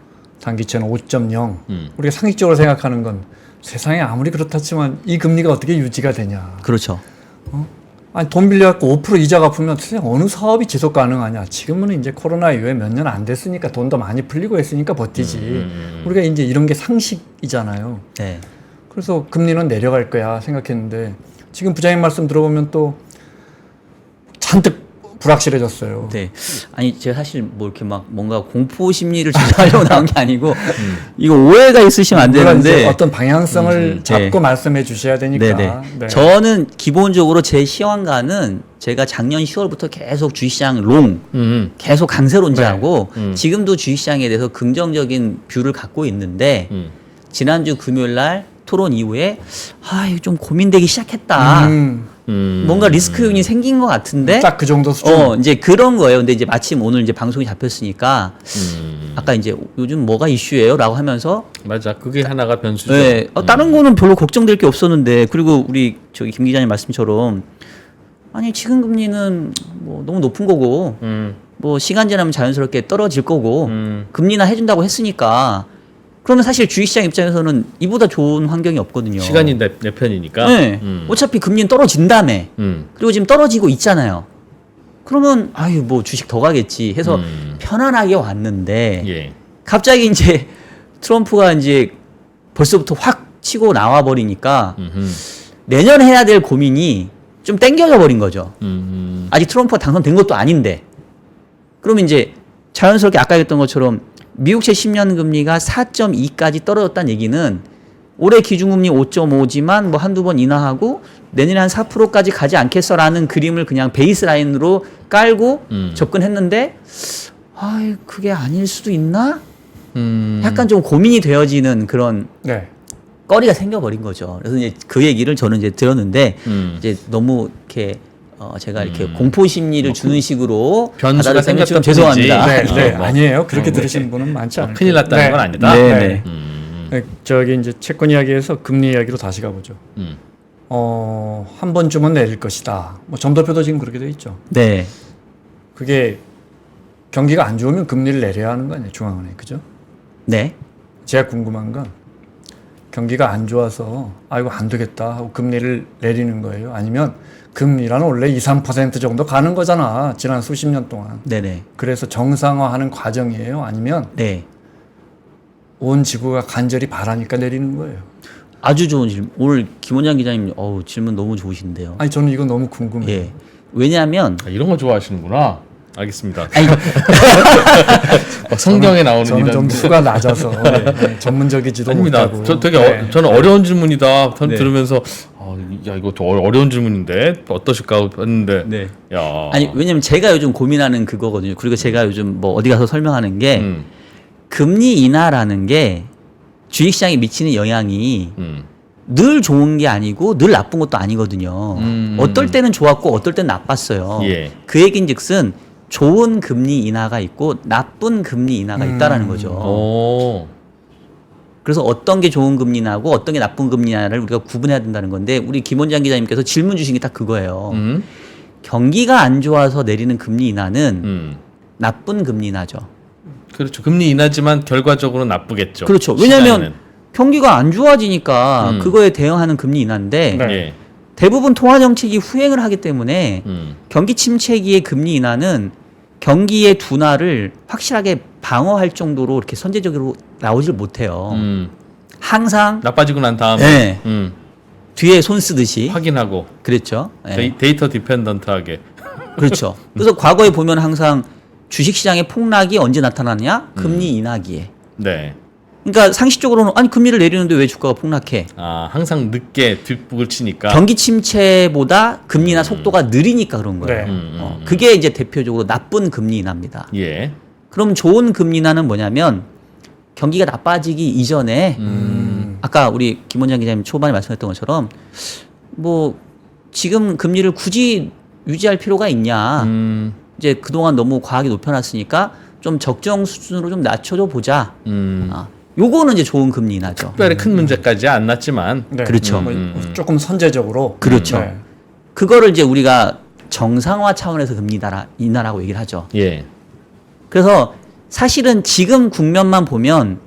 단기채는 5.0. 우리가 상식적으로 생각하는 건 세상에 아무리 그렇다지만 이 금리가 어떻게 유지가 되냐? 그렇죠. 아니 돈 빌려갖고 5% 이자 갚으면 세상 어느 사업이 지속 가능하냐? 지금은 이제 코로나 이후에 몇 년 안 됐으니까 돈도 많이 풀리고 했으니까 버티지. 우리가 이제 이런 게 상식이잖아요. 네. 그래서 금리는 내려갈 거야 생각했는데 지금 부장님 말씀 들어보면 또 잔뜩 불확실해졌어요. 네. 아니 제가 사실 뭐 이렇게 막 뭔가 공포 심리를 조장하려고 나온 게 아니고 이거 오해가 있으시면 안 물론 이제 되는데 어떤 방향성을 잡고 네. 말씀해 주셔야 되니까. 네네. 네. 저는 기본적으로 제 시황가는 제가 작년 10월부터 계속 주식시장 롱 계속 강세론자하고 지금도 주식시장에 대해서 긍정적인 뷰를 갖고 있는데 지난주 금요일 날 토론 이후에 이거 좀 고민되기 시작했다. 뭔가 리스크 요인이 생긴 것 같은데. 딱 그 정도 수준. 이제 그런 거예요. 근데 이제 마침 오늘 이제 방송이 잡혔으니까 아까 이제 요즘 뭐가 이슈예요라고 하면서 맞아. 그게 하나가 변수죠. 네. 다른 거는 별로 걱정될 게 없었는데 그리고 우리 저기 김 기자님 말씀처럼 아니 지금 금리는 뭐 너무 높은 거고 뭐 시간 지나면 자연스럽게 떨어질 거고 금리나 해준다고 했으니까 그러면 사실 주식시장 입장에서는 이보다 좋은 환경이 없거든요. 시간이 내 편이니까. 네. 어차피 금리는 떨어진다며. 그리고 지금 떨어지고 있잖아요. 그러면 아유 뭐 주식 더 가겠지 해서 편안하게 왔는데 예. 갑자기 이제 트럼프가 이제 벌써부터 확 치고 나와 버리니까 내년 해야 될 고민이 좀 땡겨져 버린 거죠. 아직 트럼프가 당선된 것도 아닌데. 그러면 이제 자연스럽게 아까 얘기했던 것처럼 미국채 10년 금리가 4.2까지 떨어졌다는 얘기는 올해 기준금리 5.5지만 뭐 한두 번 인하하고 내년에 한 4%까지 가지 않겠어라는 그림을 그냥 베이스라인으로 깔고 접근했는데 그게 아닐 수도 있나? 약간 좀 고민이 되어지는 그런 네. 꺼리가 생겨버린 거죠. 그래서 이제 그 얘기를 저는 이제 들었는데 이제 너무 이렇게 제가 이렇게 공포 심리를 주는 식으로 변수가 받아들였다면 좀 생겼던 죄송합니다. 뿐이지. 네, 뭐. 아니에요. 그렇게 들으신 분은 많지 않아요. 큰일 났다는 건 아니다. 네, 네. 네. 네, 저기 이제 채권 이야기에서 금리 이야기로 다시 가보죠. 한 번쯤은 내릴 것이다. 뭐 점도표도 지금 그렇게 돼 있죠. 네. 그게 경기가 안 좋으면 금리를 내려야 하는 거 아니에요, 중앙은행, 그죠? 네. 제가 궁금한 건 경기가 안 좋아서 이거 안 되겠다 하고 금리를 내리는 거예요. 아니면 금리라는 원래 2, 3% 정도 가는 거잖아. 지난 수십 년 동안. 네네. 그래서 정상화하는 과정이에요. 아니면 네. 온 지구가 간절히 바라니까 내리는 거예요. 아주 좋은 질문. 오늘 김원장 기자님 질문 너무 좋으신데요. 아니 저는 이거 너무 궁금해요. 예. 왜냐하면 이런 거 좋아하시는구나. 알겠습니다. 아니, 성경에 나오는 저는 이런 좀 수가 낮아서 전문적이지도 아닙니다. 못하고. 저 되게 네. 저는 어려운 질문이다. 네. 들으면서 야 이거 더 어려운 질문인데 어떠실까 했는데 네. 야 아니 왜냐면 제가 요즘 고민하는 그거거든요. 그리고 제가 요즘 뭐 어디 가서 설명하는 게 금리 인하라는 게 주식시장에 미치는 영향이 늘 좋은 게 아니고 늘 나쁜 것도 아니거든요. 어떨 때는 좋았고 어떨 때는 나빴어요. 예. 그 얘기인즉슨 좋은 금리 인하가 있고 나쁜 금리 인하가 있다라는 거죠. 오. 그래서 어떤 게 좋은 금리 인하고 어떤 게 나쁜 금리 인하를 우리가 구분해야 된다는 건데 우리 김원장 기자님께서 질문 주신 게 딱 그거예요. 경기가 안 좋아서 내리는 금리 인하는 나쁜 금리 인하죠. 그렇죠. 금리 인하지만 결과적으로는 나쁘겠죠. 그렇죠. 왜냐하면 시장에는. 경기가 안 좋아지니까 그거에 대응하는 금리 인하인데 네. 예. 대부분 통화 정책이 후행을 하기 때문에 경기 침체기의 금리 인하는 경기의 둔화를 확실하게 방어할 정도로 이렇게 선제적으로 나오질 못해요. 항상 나빠지고 난 다음에 네. 뒤에 손 쓰듯이 확인하고 그랬죠. 네. 데이터 디펜던트하게. 그렇죠. 그래서 과거에 보면 항상 주식시장의 폭락이 언제 나타나냐? 금리 인하기에. 네. 그러니까 상식적으로는 아니 금리를 내리는데 왜 주가가 폭락해? 항상 늦게 뒷북을 치니까. 경기 침체보다 금리 인하 속도가 느리니까 그런 거예요. 네. 그게 이제 대표적으로 나쁜 금리 인하입니다. 예. 그럼 좋은 금리 인하는 뭐냐면 경기가 나빠지기 이전에 아까 우리 김 원장 기자님 초반에 말씀했던 것처럼 뭐 지금 금리를 굳이 유지할 필요가 있냐? 이제 그동안 너무 과하게 높여놨으니까 좀 적정 수준으로 좀 낮춰줘 보자. 요거는 이제 좋은 금리 인하죠. 특별히 큰 문제까지 안 났지만. 네. 그렇죠. 뭐 조금 선제적으로. 그렇죠. 네. 그거를 이제 우리가 정상화 차원에서 금리 인하라고 얘기를 하죠. 예. 그래서 사실은 지금 국면만 보면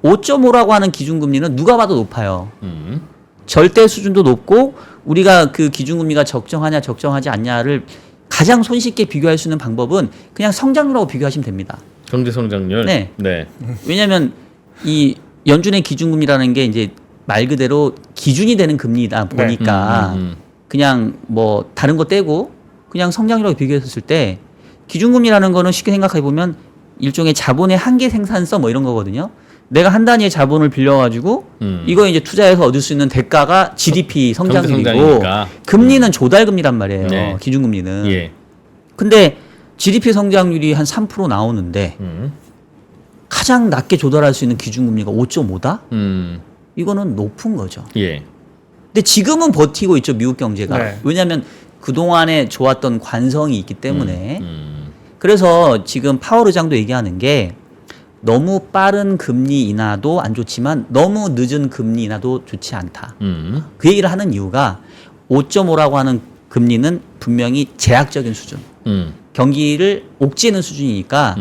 5.5라고 하는 기준금리는 누가 봐도 높아요. 절대 수준도 높고 우리가 그 기준금리가 적정하냐 적정하지 않냐를 가장 손쉽게 비교할 수 있는 방법은 그냥 성장률하고 비교하시면 됩니다. 경제 성장률. 네. 네. 왜냐하면 이 연준의 기준금리라는 게 이제 말 그대로 기준이 되는 금리다 보니까 그냥 뭐 다른 거 떼고 그냥 성장률하고 비교했을 때 기준금리라는 거는 쉽게 생각해 보면 일종의 자본의 한계 생산성 뭐 이런 거거든요. 내가 한 단위의 자본을 빌려가지고 이거 이제 투자해서 얻을 수 있는 대가가 GDP 성장률이고 성장이니까. 금리는 조달금리란 말이에요. 네. 기준금리는. 예. 근데 GDP 성장률이 한 3% 나오는데 가장 낮게 조달할 수 있는 기준금리가 5.5다? 이거는 높은 거죠. 예. 근데 지금은 버티고 있죠, 미국 경제가. 네. 왜냐하면 그동안에 좋았던 관성이 있기 때문에. 그래서 지금 파월 의장도 얘기하는 게 너무 빠른 금리 인하도 안 좋지만 너무 늦은 금리 인하도 좋지 않다. 그 얘기를 하는 이유가 5.5라고 하는 금리는 분명히 제약적인 수준. 경기를 옥죄는 수준이니까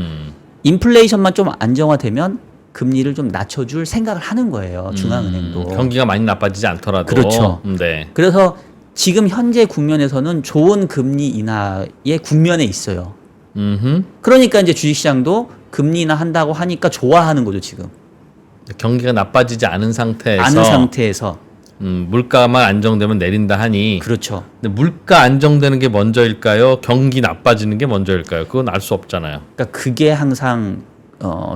인플레이션만 좀 안정화되면 금리를 좀 낮춰줄 생각을 하는 거예요. 중앙은행도. 경기가 많이 나빠지지 않더라도. 그렇죠. 네. 그래서 지금 현재 국면에서는 좋은 금리 인하의 국면에 있어요. 그러니까 이제 주식시장도 금리 인하 한다고 하니까 좋아하는 거죠, 지금. 경기가 나빠지지 않은 상태에서. 아는 상태에서. 물가만 안정되면 내린다 하니. 그렇죠. 근데 물가 안정되는 게 먼저일까요? 경기 나빠지는 게 먼저일까요? 그건 알 수 없잖아요. 그러니까 그게 항상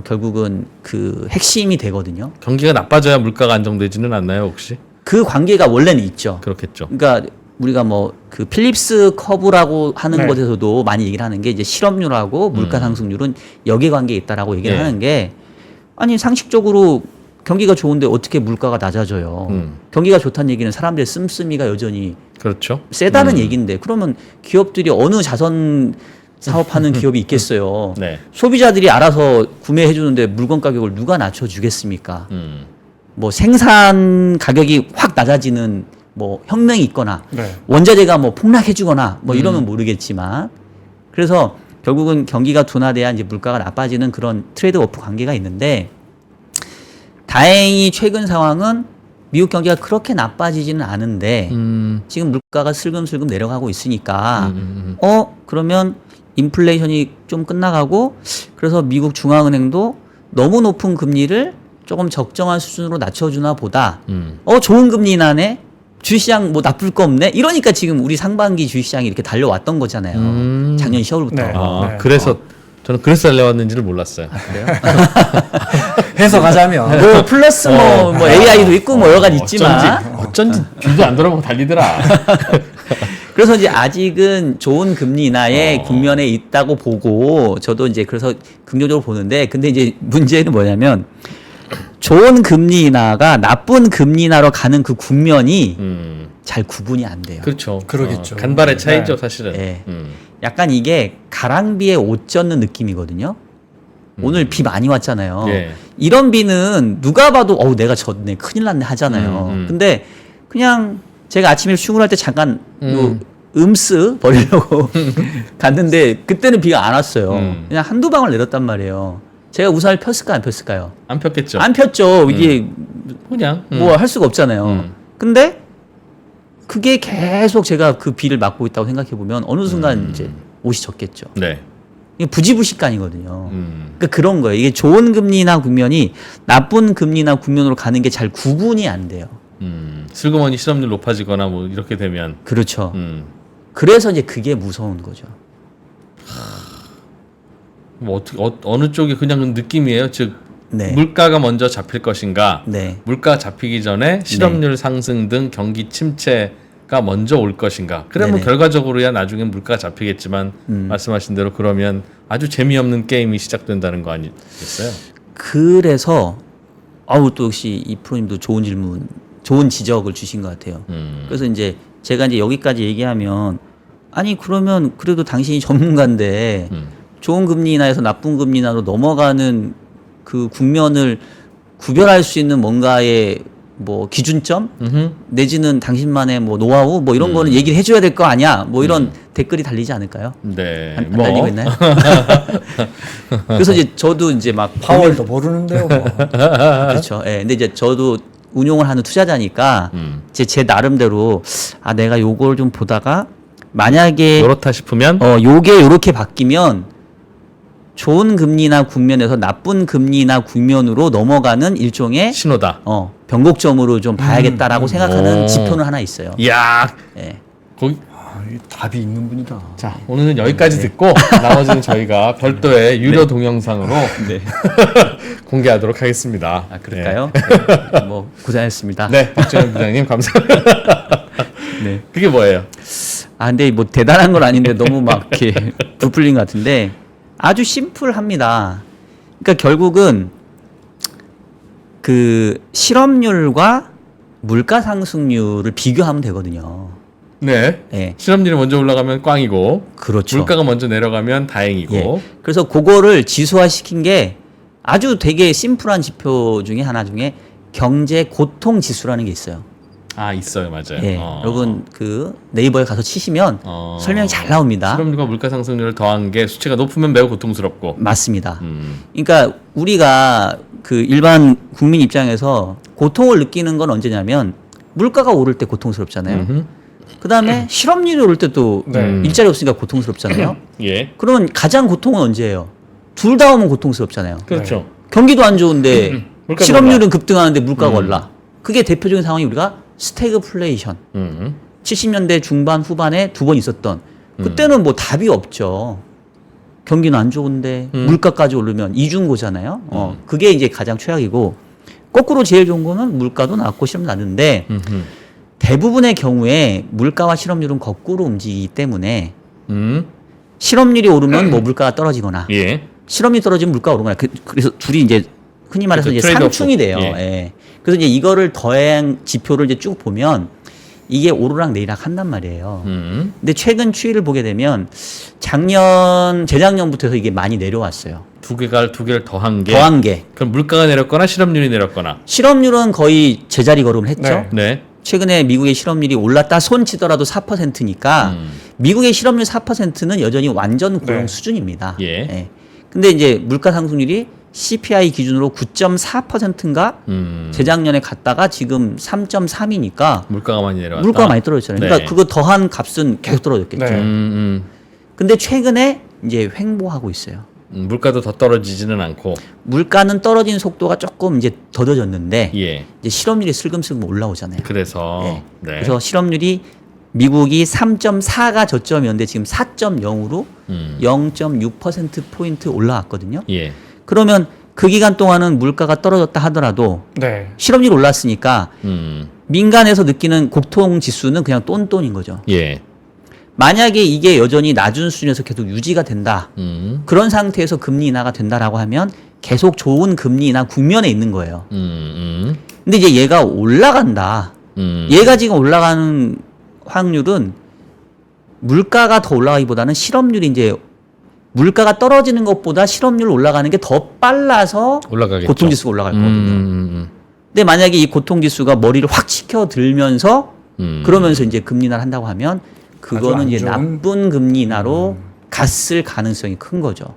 결국은 그 핵심이 되거든요. 경기가 나빠져야 물가가 안정되지는 않나요, 혹시? 그 관계가 원래는 있죠. 그렇겠죠. 그러니까 우리가 뭐 그 필립스 커브라고 하는 네. 곳에서도 많이 얘기를 하는 게 이제 실업률하고 물가 상승률은 역의 있다라고 얘기를 예. 하는 게 아니 상식적으로 경기가 좋은데 어떻게 물가가 낮아져요. 경기가 좋다는 얘기는 사람들의 씀씀이가 여전히 그렇죠. 세다는 얘기인데 그러면 기업들이 어느 자선 사업하는 기업이 있겠어요. 네. 소비자들이 알아서 구매해 주는데 물건 가격을 누가 낮춰 주겠습니까? 음. 뭐 생산 가격이 확 낮아지는 뭐 혁명이 있거나 네. 원자재가 뭐 폭락해 주거나 뭐 이러면 모르겠지만 그래서 결국은 경기가 둔화돼야 이제 물가가 나빠지는 그런 트레이드 오프 관계가 있는데 다행히 최근 상황은 미국 경기가 그렇게 나빠지지는 않은데 지금 물가가 슬금슬금 내려가고 있으니까 그러면 인플레이션이 좀 끝나가고 그래서 미국 중앙은행도 너무 높은 금리를 조금 적정한 수준으로 낮춰주나 보다. 좋은 금리 인하네. 주식시장 뭐 나쁠 거 없네. 이러니까 지금 우리 상반기 주식시장이 이렇게 달려왔던 거잖아요. 작년 10월부터. 네. 아, 그래서 저는 그래서 달려왔는지를 몰랐어요. 해석하자면 뭐 플러스 뭐 AI도 있고 뭐 여러 가지 있지만 어쩐지 뒤도 안 돌아보고 달리더라. 그래서 이제 아직은 좋은 금리 인하의 국면에 있다고 보고 저도 이제 그래서 긍정적으로 보는데 근데 이제 문제는 뭐냐면 좋은 금리 인하가 나쁜 금리 인하로 가는 그 국면이 잘 구분이 안 돼요. 그렇죠. 그러겠죠. 간발의 차이죠, 네. 사실은. 네. 약간 이게 가랑비에 옷 젖는 느낌이거든요. 오늘 비 많이 왔잖아요. 예. 이런 비는 누가 봐도 내가 졌네 큰일 났네 하잖아요. 근데 그냥 제가 아침에 출근할 때 잠깐 요 음스 버리려고 갔는데 그때는 비가 안 왔어요. 그냥 한두 방울 내렸단 말이에요. 제가 우산을 폈을까 안 폈을까요? 안 폈겠죠. 안 폈죠. 이게 그냥 뭐 할 수가 없잖아요. 근데 그게 계속 제가 그 비를 맞고 있다고 생각해 보면 어느 순간 이제 옷이 젖겠죠. 네. 이게 부지불식간이거든요. 그러니까 그런 거예요. 이게 좋은 금리나 국면이 나쁜 금리나 국면으로 가는 게 잘 구분이 안 돼요. 슬그머니 실업률 높아지거나 뭐 이렇게 되면 그렇죠. 그래서 이제 그게 무서운 거죠. 뭐 어떻게 어느 쪽이 그냥 느낌이에요. 즉 네. 물가가 먼저 잡힐 것인가, 네. 물가 잡히기 전에 실업률 상승 등 경기 침체가 먼저 올 것인가. 그러면 네네. 결과적으로야 나중에 물가가 잡히겠지만 말씀하신 대로 그러면 아주 재미없는 게임이 시작된다는 거 아니겠어요? 그래서 또 역시 이 프로님도 좋은 질문, 좋은 지적을 주신 것 같아요. 그래서 이제 제가 이제 여기까지 얘기하면 아니 그러면 그래도 당신이 전문가인데 좋은 금리 인하에서 나쁜 금리 인하로 넘어가는 그 국면을 구별할 수 있는 뭔가의 뭐 기준점 내지는 당신만의 뭐 노하우 뭐 이런 거는 얘기를 해줘야 될 거 아니야 뭐 이런 댓글이 달리지 않을까요? 네. 안 달리고 있나요? 그래서 이제 저도 이제 막 파월도 모르는데요. 뭐. 그렇죠. 예. 근데 이제 저도 운용을 하는 투자자니까 제 나름대로 내가 요걸 좀 보다가 만약에 요렇다 싶으면 요게 요렇게 바뀌면 좋은 금리나 국면에서 나쁜 금리나 국면으로 넘어가는 일종의 신호다. 변곡점으로 좀 봐야겠다라고 생각하는 오. 지표는 하나 있어요. 이야. 예. 거기 이 답이 있는 분이다. 자, 오늘은 여기까지 듣고 나머지는 저희가 별도의 유료 동영상으로 공개하도록 하겠습니다. 그럴까요? 네. 뭐 고생하셨습니다. 네, 박정현 부장님 감사합니다. 네. 그게 뭐예요? 근데 뭐 대단한 건 아닌데 너무 막 이렇게 부풀린 것 같은데 아주 심플합니다. 그러니까 결국은 그 실업률과 물가 상승률을 비교하면 되거든요. 네. 예. 실업률이 먼저 올라가면 꽝이고 그렇죠. 물가가 먼저 내려가면 다행이고. 예. 그래서 그거를 지수화시킨 게 아주 되게 심플한 지표 중에 하나 중에 경제 고통 지수라는 게 있어요. 아, 있어요. 맞아요. 예. 여러분 그 네이버에 가서 치시면 설명이 잘 나옵니다. 실업률과 물가 상승률을 더한 게 수치가 높으면 매우 고통스럽고. 맞습니다. 그러니까 우리가 그 일반 국민 입장에서 고통을 느끼는 건 언제냐면 물가가 오를 때 고통스럽잖아요. 그다음에 실업률이 오를 때도 네. 일자리 없으니까 고통스럽잖아요. 예. 그러면 가장 고통은 언제예요? 둘 다 오면 고통스럽잖아요. 그렇죠. 경기도 안 좋은데 물가가 실업률은 급등하는데 물가가 올라. 그게 대표적인 상황이 우리가 스태그플레이션. 음. 70년대 중반 후반에 두 번 있었던 그때는 뭐 답이 없죠. 경기는 안 좋은데 물가까지 오르면 이중고잖아요. 그게 이제 가장 최악이고 거꾸로 제일 좋은 거는 물가도 낮고 실업률 낮은데 대부분의 경우에 물가와 실업률은 거꾸로 움직이기 때문에 실업률이 오르면 뭐 물가가 떨어지거나 예. 실업률이 떨어지면 물가가 오르거나 그래서 둘이 이제 흔히 말해서 그렇죠. 이제 트레이드오프. 상충이 돼요. 예. 예. 그래서 이제 이거를 더한 지표를 이제 쭉 보면 이게 오르락 내리락 한단 말이에요. 근데 최근 추이를 보게 되면 재작년부터 해서 이게 많이 내려왔어요. 두 개를 더한 게. 더한 게. 그럼 물가가 내렸거나 실업률이 내렸거나. 실업률은 거의 제자리 걸음을 했죠. 네. 네. 최근에 미국의 실업률이 올랐다 손 치더라도 4%니까 미국의 실업률 4%는 여전히 완전 고용 네. 수준입니다. 예. 근데 이제 물가 상승률이 CPI 기준으로 9.4%인가 재작년에 갔다가 지금 3.3이니까 물가가 많이 내려왔다. 물가가 많이 떨어졌잖아요. 네. 그러니까 그거 더한 값은 계속 떨어졌겠죠. 네. 근데 최근에 이제 횡보하고 있어요. 물가도 더 떨어지지는 않고. 물가는 떨어진 속도가 조금 이제 더뎌졌는데 예. 이제 실업률이 슬금슬금 올라오잖아요. 그래서. 네. 네. 그래서 실업률이 미국이 3.4가 저점이었는데 지금 4.0으로 0.6%포인트 올라왔거든요. 예. 그러면 그 기간 동안은 물가가 떨어졌다 하더라도 네. 실업률이 올랐으니까 음. 민간에서 느끼는 고통 지수는 그냥 똔똔인 거죠. 예. 만약에 이게 여전히 낮은 수준에서 계속 유지가 된다. 그런 상태에서 금리 인하가 된다라고 하면 계속 좋은 금리 인하 국면에 있는 거예요. 근데 이제 얘가 올라간다. 얘가 지금 올라가는 확률은 물가가 더 올라가기보다는 실업률이 이제 물가가 떨어지는 것보다 실업률 올라가는 게 더 빨라서 올라가겠죠. 고통지수가 올라갈 거거든요. 근데 만약에 이 고통지수가 머리를 확 식혀 들면서 그러면서 이제 금리 인하를 한다고 하면 그거는 이제 아주 안 좋은- 나쁜 금리 인하로 갔을 가능성이 큰 거죠.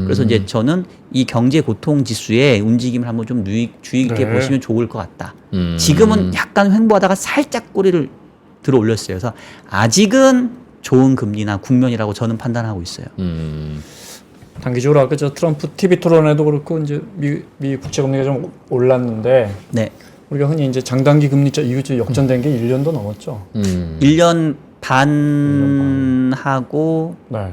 그래서 이제 저는 이 경제 고통 지수의 움직임을 한번 좀 주의 깊게 네. 보시면 좋을 것 같다. 지금은 약간 횡보하다가 살짝 꼬리를 들어 올렸어요. 그래서 아직은 좋은 금리나 국면이라고 저는 판단하고 있어요. 단기적으로 아까 저 트럼프 TV 토론에도 그렇고 이제 미 국채 금리가 좀 올랐는데 네. 우리가 흔히 이제 장단기 금리차 이거 저 역전된 게 1년도 넘었죠. 1년 반 하고 네.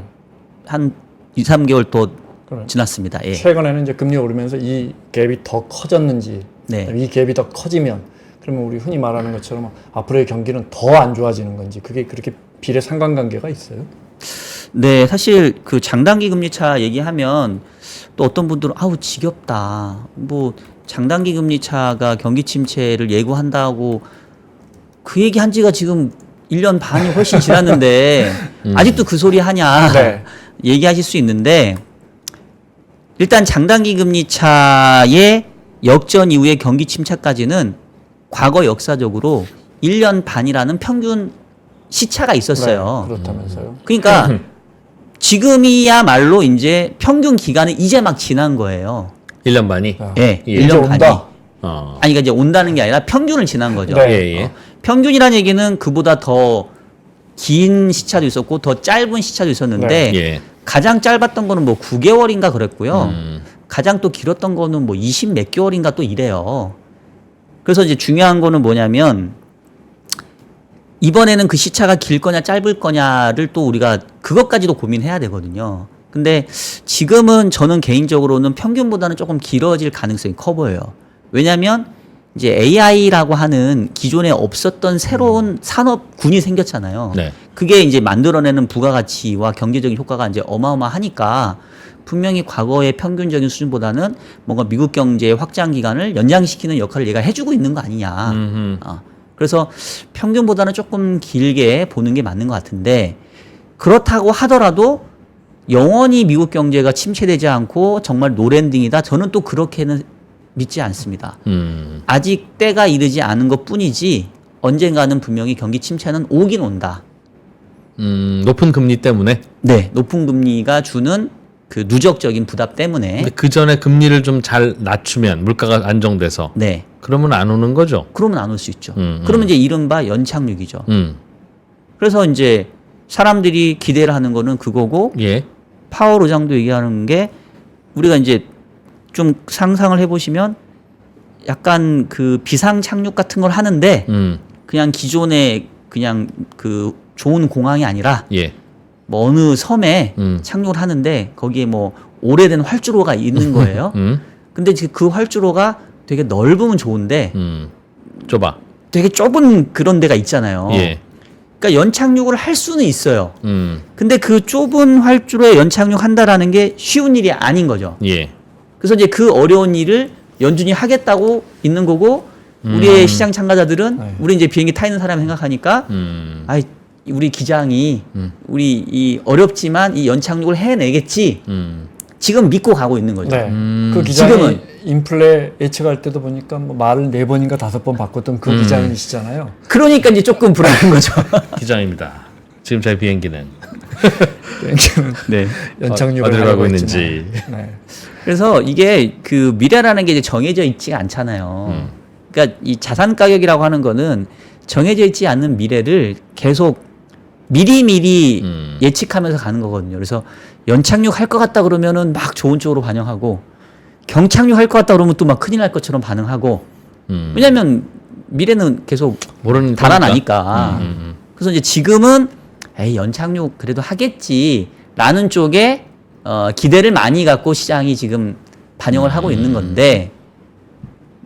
한 2, 3개월 또 그럼 지났습니다. 예. 최근에는 이제 금리 오르면서 이 갭이 더 커졌는지, 네. 이 갭이 더 커지면 그러면 우리 흔히 말하는 것처럼 앞으로의 경기는 더 안 좋아지는 건지 그게 그렇게 비례 상관관계가 있어요? 네, 사실 그 장단기 금리차 얘기하면 또 어떤 분들은 아우 지겹다. 뭐 장단기 금리차가 경기 침체를 예고한다고 그 얘기 한 지가 지금 1년 반이 훨씬 지났는데 아직도 그 소리 하냐 네. 얘기하실 수 있는데 일단 장단기 금리차의 역전 이후의 경기 침체까지는 과거 역사적으로 1년 반이라는 평균 시차가 있었어요. 네, 그렇다면서요? 그러니까 지금이야말로 이제 평균 기간은 이제 막 지난 거예요. 1년 반이. 아, 예, 예. 1년 반이. 온다. 어. 아니, 그러니까 이제 온다는 게 아니라 평균을 지난 거죠. 네. 예, 예. 평균이라는 얘기는 그보다 더 긴 시차도 있었고 더 짧은 시차도 있었는데 예. 가장 짧았던 거는 뭐 9개월인가 그랬고요. 가장 또 길었던 거는 뭐 20 몇 개월인가 또 이래요. 그래서 이제 중요한 거는 뭐냐면 이번에는 그 시차가 길 거냐 짧을 거냐를 또 우리가 그것까지도 고민해야 되거든요. 근데 지금은 저는 개인적으로는 평균보다는 조금 길어질 가능성이 커 보여요. 왜냐하면 이제 AI라고 하는 기존에 없었던 새로운 산업군이 생겼잖아요. 네. 그게 이제 만들어내는 부가가치와 경제적인 효과가 이제 어마어마하니까 분명히 과거의 평균적인 수준보다는 뭔가 미국 경제의 확장 기간을 연장시키는 역할을 얘가 해주고 있는 거 아니냐. 그래서 평균보다는 조금 길게 보는 게 맞는 것 같은데 그렇다고 하더라도 영원히 미국 경제가 침체되지 않고 정말 노랜딩이다. 저는 또 그렇게는 믿지 않습니다. 아직 때가 이르지 않은 것 뿐이지 언젠가는 분명히 경기 침체는 오긴 온다. 높은 금리 때문에. 네, 높은 금리가 주는 그 누적적인 부담 때문에. 근데 그 전에 금리를 좀 잘 낮추면 물가가 안정돼서. 네. 그러면 안 오는 거죠. 그러면 안 올 수 있죠. 그러면 이제 이른바 연착륙이죠. 음. 그래서 이제 사람들이 기대를 하는 거는 그거고 예. 파월 의장도 얘기하는 게 우리가 이제 좀 상상을 해보시면 약간 그 비상 착륙 같은 걸 하는데 그냥 기존의 그냥 그 좋은 공항이 아니라 예. 뭐 어느 섬에 착륙을 하는데 거기에 뭐 오래된 활주로가 있는 거예요. 근데 지금 그 활주로가 되게 넓으면 좋은데 좁아. 되게 좁은 그런 데가 있잖아요. 예. 그러니까 연착륙을 할 수는 있어요. 음. 근데 그 좁은 활주로에 연착륙한다라는 게 쉬운 일이 아닌 거죠. 예. 그래서 이제 그 어려운 일을 연준이 하겠다고 있는 거고 우리의 시장 참가자들은 네. 우리 이제 비행기 타 있는 사람 생각하니까 아이 우리 기장이 우리 이 어렵지만 이 연착륙을 해내겠지. 지금 믿고 가고 있는 거죠. 네. 그 기장이 지금은. 인플레 예측할 때도 보니까 뭐 말을 4번인가 5번 바꿨던 그 기장이시잖아요. 그러니까 이제 조금 불안한 거죠. 기장입니다. 지금 제 비행기는 네. 연착륙을 어디로 하려고 가고 했지만. 있는지. 네. 그래서 이게 그 미래라는 게 이제 정해져 있지가 않잖아요. 그러니까 이 자산 가격이라고 하는 거는 정해져 있지 않는 미래를 계속 미리미리 예측하면서 가는 거거든요. 그래서 연착륙 할 것 같다 그러면은 막 좋은 쪽으로 반영하고 경착륙 할 것 같다 그러면 또 막 큰일 날 것처럼 반응하고 왜냐면 미래는 계속 모르는 달아나니까. 그래서 이제 지금은 에이 연착륙 그래도 하겠지라는 쪽에 기대를 많이 갖고 시장이 지금 반영을 하고 있는 건데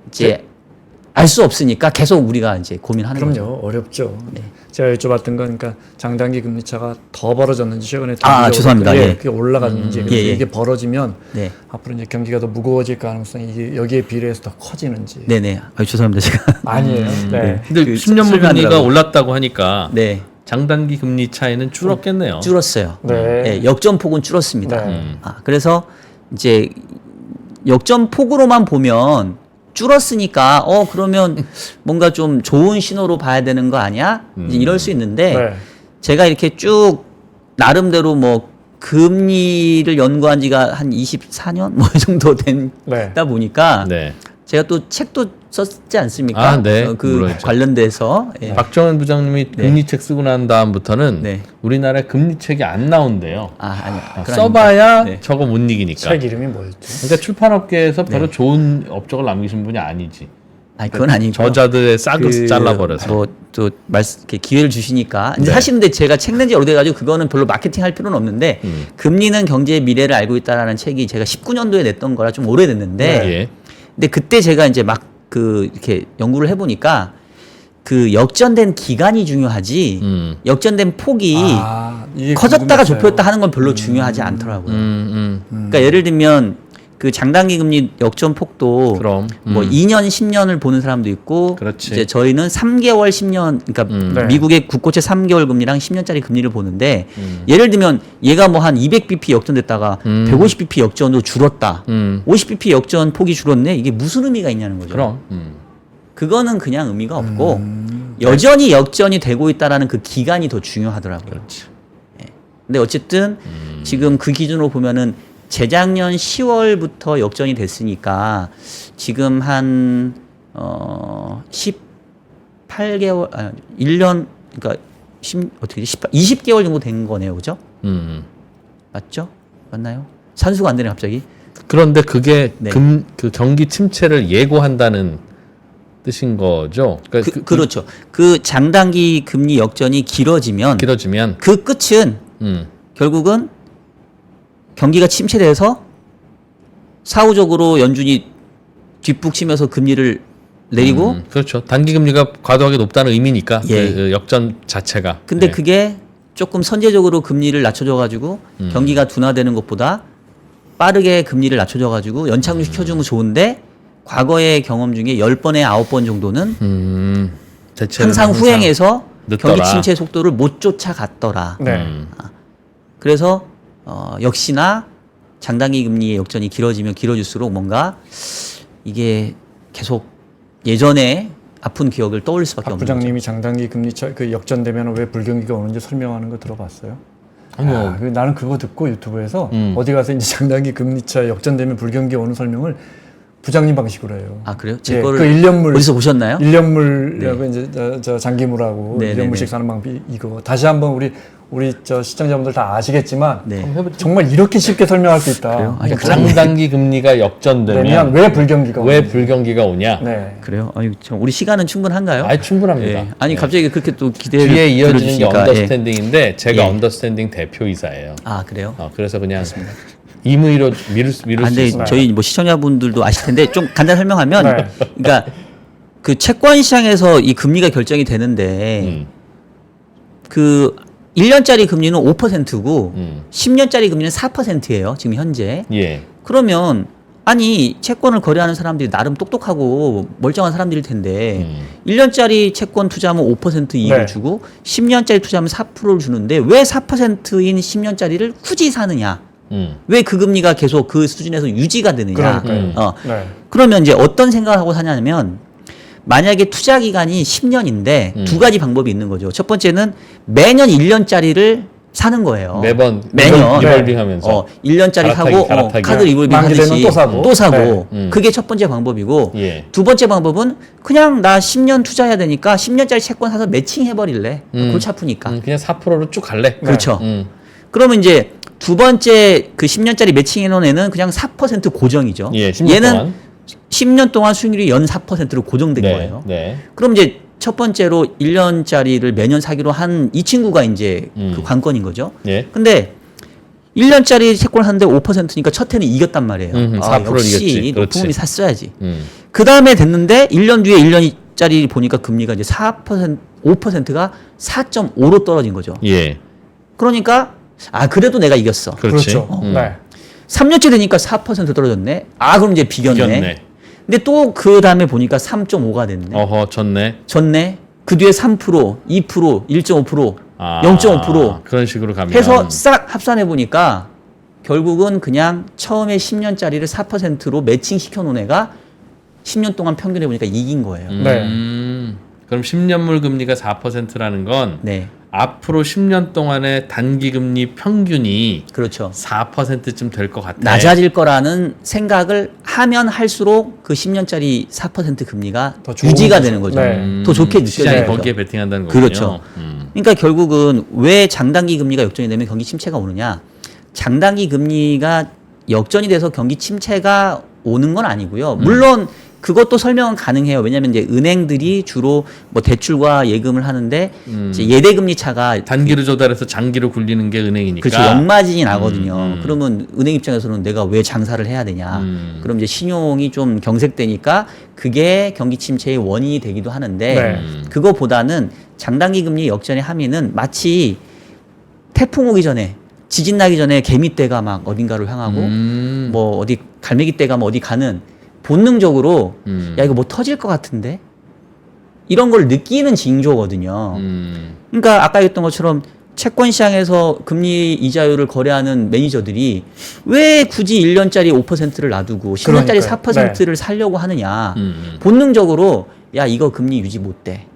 이제 알 수 없으니까 계속 우리가 이제 고민하는 거죠. 그럼요. 어렵죠. 네. 제가 여쭤봤던 건 그러니까 장단기 금리 차가 더 벌어졌는지 최근에 더 죄송합니다. 예, 예. 그게 올라갔는지 그래서 예, 예. 이게 벌어지면 네. 앞으로 이제 경기가 더 무거워질 가능성이 이게 여기에 비례해서 더 커지는지. 네네. 죄송합니다. 제가. 아니에요. 네. 근데 그 10년 설명하느라고. 금리가 올랐다고 하니까 네. 장단기 금리 차이는 줄었겠네요. 줄었어요. 네. 네, 역전폭은 줄었습니다. 네. 그래서 이제 역전폭으로만 보면 줄었으니까 그러면 뭔가 좀 좋은 신호로 봐야 되는 거 아니야? 이제 이럴 수 있는데 네. 제가 이렇게 쭉 나름대로 뭐 금리를 연구한 지가 한 24년 뭐 이 정도 네. 된다 보니까 네. 제가 또 책도 썼지 않습니까? 아, 네. 그 물론이죠. 관련돼서 예. 박정현 부장님이 금리책 쓰고 난 다음부터는 네. 우리나라에 금리책이 안 나온대요. 아니요. 그건 써봐야 아닙니다. 네. 저거 못 이기니까. 책 이름이 뭐였죠? 그러니까 출판업계에서 별로 좋은 업적을 남기신 분이 아니지. 아니 그건 아니고 저자들의 싹을 잘라버려서. 뭐또 이렇게 기회를 주시니까. 근데 사실 근데 제가 책 낸 지 오래돼가지고 그거는 별로 마케팅할 필요는 없는데 금리는 경제의 미래를 알고 있다라는 책이 제가 19년도에 냈던 거라 좀 오래됐는데. 예. 근데 그때 제가 이제 막 그 이렇게 연구를 해보니까 그 역전된 기간이 중요하지 역전된 폭이 이게 커졌다가 궁금했어요. 좁혔다 하는 건 별로 중요하지 않더라고요. 그러니까 예를 들면 그 장단기 금리 역전폭도 그럼. 뭐 2년, 10년을 보는 사람도 있고 그렇지. 이제 저희는 3개월, 10년 그러니까 네. 미국의 국고채 3개월 금리랑 10년짜리 금리를 보는데 예를 들면 얘가 뭐 한 200bp 역전됐다가 150bp 역전으로 줄었다. 50bp 역전 폭이 줄었네. 이게 무슨 의미가 있냐는 거죠. 그럼. 그거는 그냥 의미가 없고 여전히 역전이 되고 있다라는 그 기간이 더 중요하더라고요. 그렇지. 근데 어쨌든 지금 그 기준으로 보면은 재작년 10월부터 역전이 됐으니까 지금 한 18개월 1년 그러니까 어떻게 20개월 정도 된 거네요. 그죠? 맞죠? 맞나요? 산수가 안 되네 갑자기. 그런데 그게 네. 그 경기 침체를 예고한다는 뜻인 거죠. 그러니까 그렇죠. 그 장단기 금리 역전이 길어지면 길어지면 그 끝은 결국은 경기가 침체돼서 사후적으로 연준이 뒷북치면서 금리를 내리고 그렇죠. 단기 금리가 과도하게 높다는 의미니까 예. 그 역전 자체가. 근데 네. 그게 조금 선제적으로 금리를 낮춰줘 가지고 경기가 둔화되는 것보다 빠르게 금리를 낮춰줘가지고 연착륙 시켜주면 좋은데 과거의 경험 중에 10번에 9번 정도는 대체는 항상 후행해서 늦더라. 경기 침체 속도를 못 쫓아갔더라. 네. 그래서 역시나 장단기 금리의 역전이 길어지면 길어질수록 뭔가 이게 계속 예전에 아픈 기억을 떠올릴 수밖에 박 없는 거죠. 부장님이 장단기 금리 그 역전되면 왜 불경기가 오는지 설명하는 거 들어봤어요? 아니요. 나는 그거 듣고 유튜브에서 어디 가서 이제 장단기 금리차 역전되면 불경기 오는 설명을 부장님 방식으로 해요. 아 그래요? 예, 제 거를 그 일년물 어디서 보셨나요? 일년물하고 이제 저 장기물하고 네, 일년물씩 네, 사는 방법 이거 다시 한번 우리 저 시청자분들 다 아시겠지만 네. 정말 이렇게 쉽게 설명할 수 있다. 그래요? 아니, 그러니까 장단기 금리가 역전되면 되면 왜 불경기가 왜 오는지. 불경기가 오냐? 네. 그래요? 아니, 우리 시간은 충분한가요? 아니 충분합니다. 예. 아니 네. 갑자기 그렇게 또 기대를 뒤에 이어지는 게 들어주시니까, 예. 언더스탠딩인데 제가 예. 언더스탠딩 대표이사예요. 아 그래요? 그래서 그냥 임의로 미룰 수 근데 있어요. 저희 뭐 시청자분들도 아실 텐데 좀 간단히 설명하면 네. 그러니까 그 채권 시장에서 이 금리가 결정이 되는데 그 1년짜리 금리는 5%고 10년짜리 금리는 4%예요. 지금 현재. 예. 그러면 아니 채권을 거래하는 사람들이 나름 똑똑하고 멀쩡한 사람들일 텐데 1년짜리 채권 투자하면 5% 이익을 네. 주고 10년짜리 투자하면 4%를 주는데 왜 4%인 10년짜리를 굳이 사느냐? 왜 그 금리가 계속 그 수준에서 유지가 되느냐? 그러니까요. 네. 그러면 이제 어떤 생각을 하고 사냐면 만약에 투자 기간이 10년인데 두 가지 방법이 있는 거죠. 첫 번째는 매년 1년짜리를 사는 거예요. 매년 리볼빙하면서 1년짜리 사고 갈아타기. 카드 리볼빙 만기되면 하듯이 또 사고. 네. 그게 첫 번째 방법이고 예. 두 번째 방법은 그냥 나 10년 투자해야 되니까 10년짜리 채권 사서 매칭 해버릴래. 골치 아프니까. 그냥 4%로 쭉 갈래. 그렇죠. 음. 그러면 이제 두 번째 그 10년짜리 매칭해 놓은 애는 그냥 4% 고정이죠. 예, 10년 얘는 동안. 10년 동안 수익률이 연 4%로 고정된 네. 거예요. 네. 그럼 이제 첫 번째로 1년짜리를 매년 사기로 한 이 친구가 이제 그 관건인 거죠. 예. 근데 1년짜리 채권을 샀는데 5%니까 첫 해는 이겼단 말이에요. 4% 역시 이겼지. 높은 그렇지. 금리 샀어야지. 음. 그 다음에 됐는데 1년 뒤에 1년짜리 보니까 금리가 이제 5%가 4.5로 떨어진 거죠. 예. 그러니까 그래도 내가 이겼어. 그렇지. 그렇죠. 네. 3년째 되니까 4% 떨어졌네. 그럼 이제 비겼네. 이겼네. 근데 또 그 다음에 보니까 3.5가 됐네. 어허, 졌네. 졌네. 그 뒤에 3%, 2%, 1.5%, 0.5% 그런 식으로 가면 해서 싹 합산해 보니까 결국은 그냥 처음에 10년짜리를 4%로 매칭 시켜 놓은 애가 10년 동안 평균해 보니까 이긴 거예요. 네. 그럼 10년물 금리가 4%라는 건 네. 앞으로 10년 동안의 단기 금리 평균이 그렇죠. 4%쯤 될 것 같아. 낮아질 거라는 생각을 하면 할수록 그 10년짜리 4% 금리가 더 좋은 유지가 거죠. 되는 거죠. 네. 더 좋게 시장이 느껴지는 거죠. 거기에 베팅한다는 거군요. 그렇죠. 그러니까 결국은 왜 장단기 금리가 역전이 되면 경기 침체가 오느냐? 장단기 금리가 역전이 돼서 경기 침체가 오는 건 아니고요. 물론 그것도 설명은 가능해요. 왜냐하면 이제 은행들이 주로 뭐 대출과 예금을 하는데 이제 예대금리 차가 단기로 조달해서 장기로 굴리는 게 은행이니까. 그렇죠. 역마진이 나거든요. 그러면 은행 입장에서는 내가 왜 장사를 해야 되냐. 그럼 이제 신용이 좀 경색되니까 그게 경기 침체의 원인이 되기도 하는데 네. 그거보다는 장단기 금리 역전의 함의는 마치 태풍 오기 전에 지진 나기 전에 개미떼가 막 어딘가를 향하고 뭐 어디 갈매기떼가 뭐 어디 가는 본능적으로 야 이거 뭐 터질 것 같은데 이런 걸 느끼는 징조거든요. 그러니까 아까 했던 것처럼 채권 시장에서 금리 이자율을 거래하는 매니저들이 왜 굳이 1년짜리 5%를 놔두고 10년짜리 그러니까요. 4%를 살려고 하느냐. 본능적으로 야 이거 금리 유지 못 돼.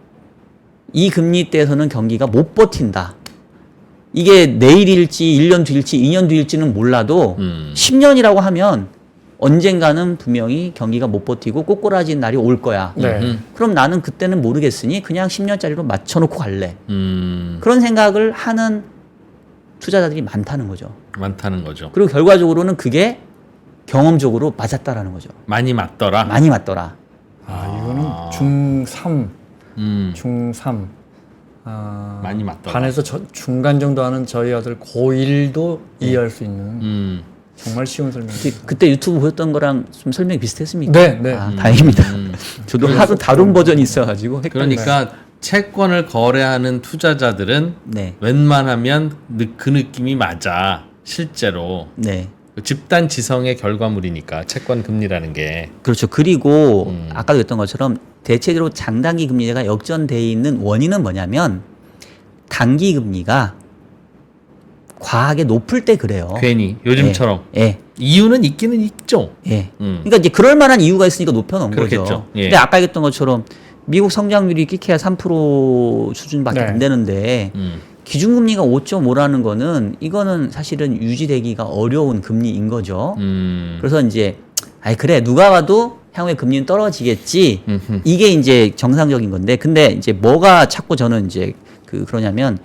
이 금리대에서는 경기가 못 버틴다. 이게 내일일지 1년 뒤일지 2년 뒤일지는 몰라도 10년이라고 하면 언젠가는 분명히 경기가 못 버티고 꼬꾸라진 날이 올 거야. 네. 그럼 나는 그때는 모르겠으니 그냥 10년짜리로 맞춰놓고 갈래. 그런 생각을 하는 투자자들이 많다는 거죠. 많다는 거죠. 그리고 결과적으로는 그게 경험적으로 맞았다라는 거죠. 많이 맞더라. 많이 맞더라. 이거는 중3. 음. 중3. 많이 맞더라. 반에서 중간 정도 하는 저희 아들 고1도 이해할 수 있는 정말 쉬운 설명. 그때 유튜브 보였던 거랑 좀 설명이 비슷했습니까? 네, 네. 다행입니다. 저도 하도 다른 버전이 있어가지고 그러니까 채권을 거래하는 투자자들은 네, 웬만하면 그 느낌이 맞아. 실제로. 네, 그 집단 지성의 결과물이니까 채권 금리라는 게. 그렇죠. 그리고 아까도 했던 것처럼 대체적으로 장단기 금리가 역전돼 있는 원인은 뭐냐면 단기 금리가 과하게 높을 때 그래요. 괜히 요즘처럼. 예. 이유는 있기는 있죠. 예. 그러니까 이제 그럴 만한 이유가 있으니까 높여놓은 그렇겠죠. 거죠. 예. 근데 아까 얘기했던 것처럼 미국 성장률이 끼케야 3% 수준밖에 네. 안 되는데 기준금리가 5.5라는 거는 이거는 사실은 유지되기가 어려운 금리인 거죠. 그래서 이제 아이 그래 누가 봐도 향후에 금리는 떨어지겠지. 이게 이제 정상적인 건데 근데 이제 뭐가 자꾸 저는 이제 그러냐면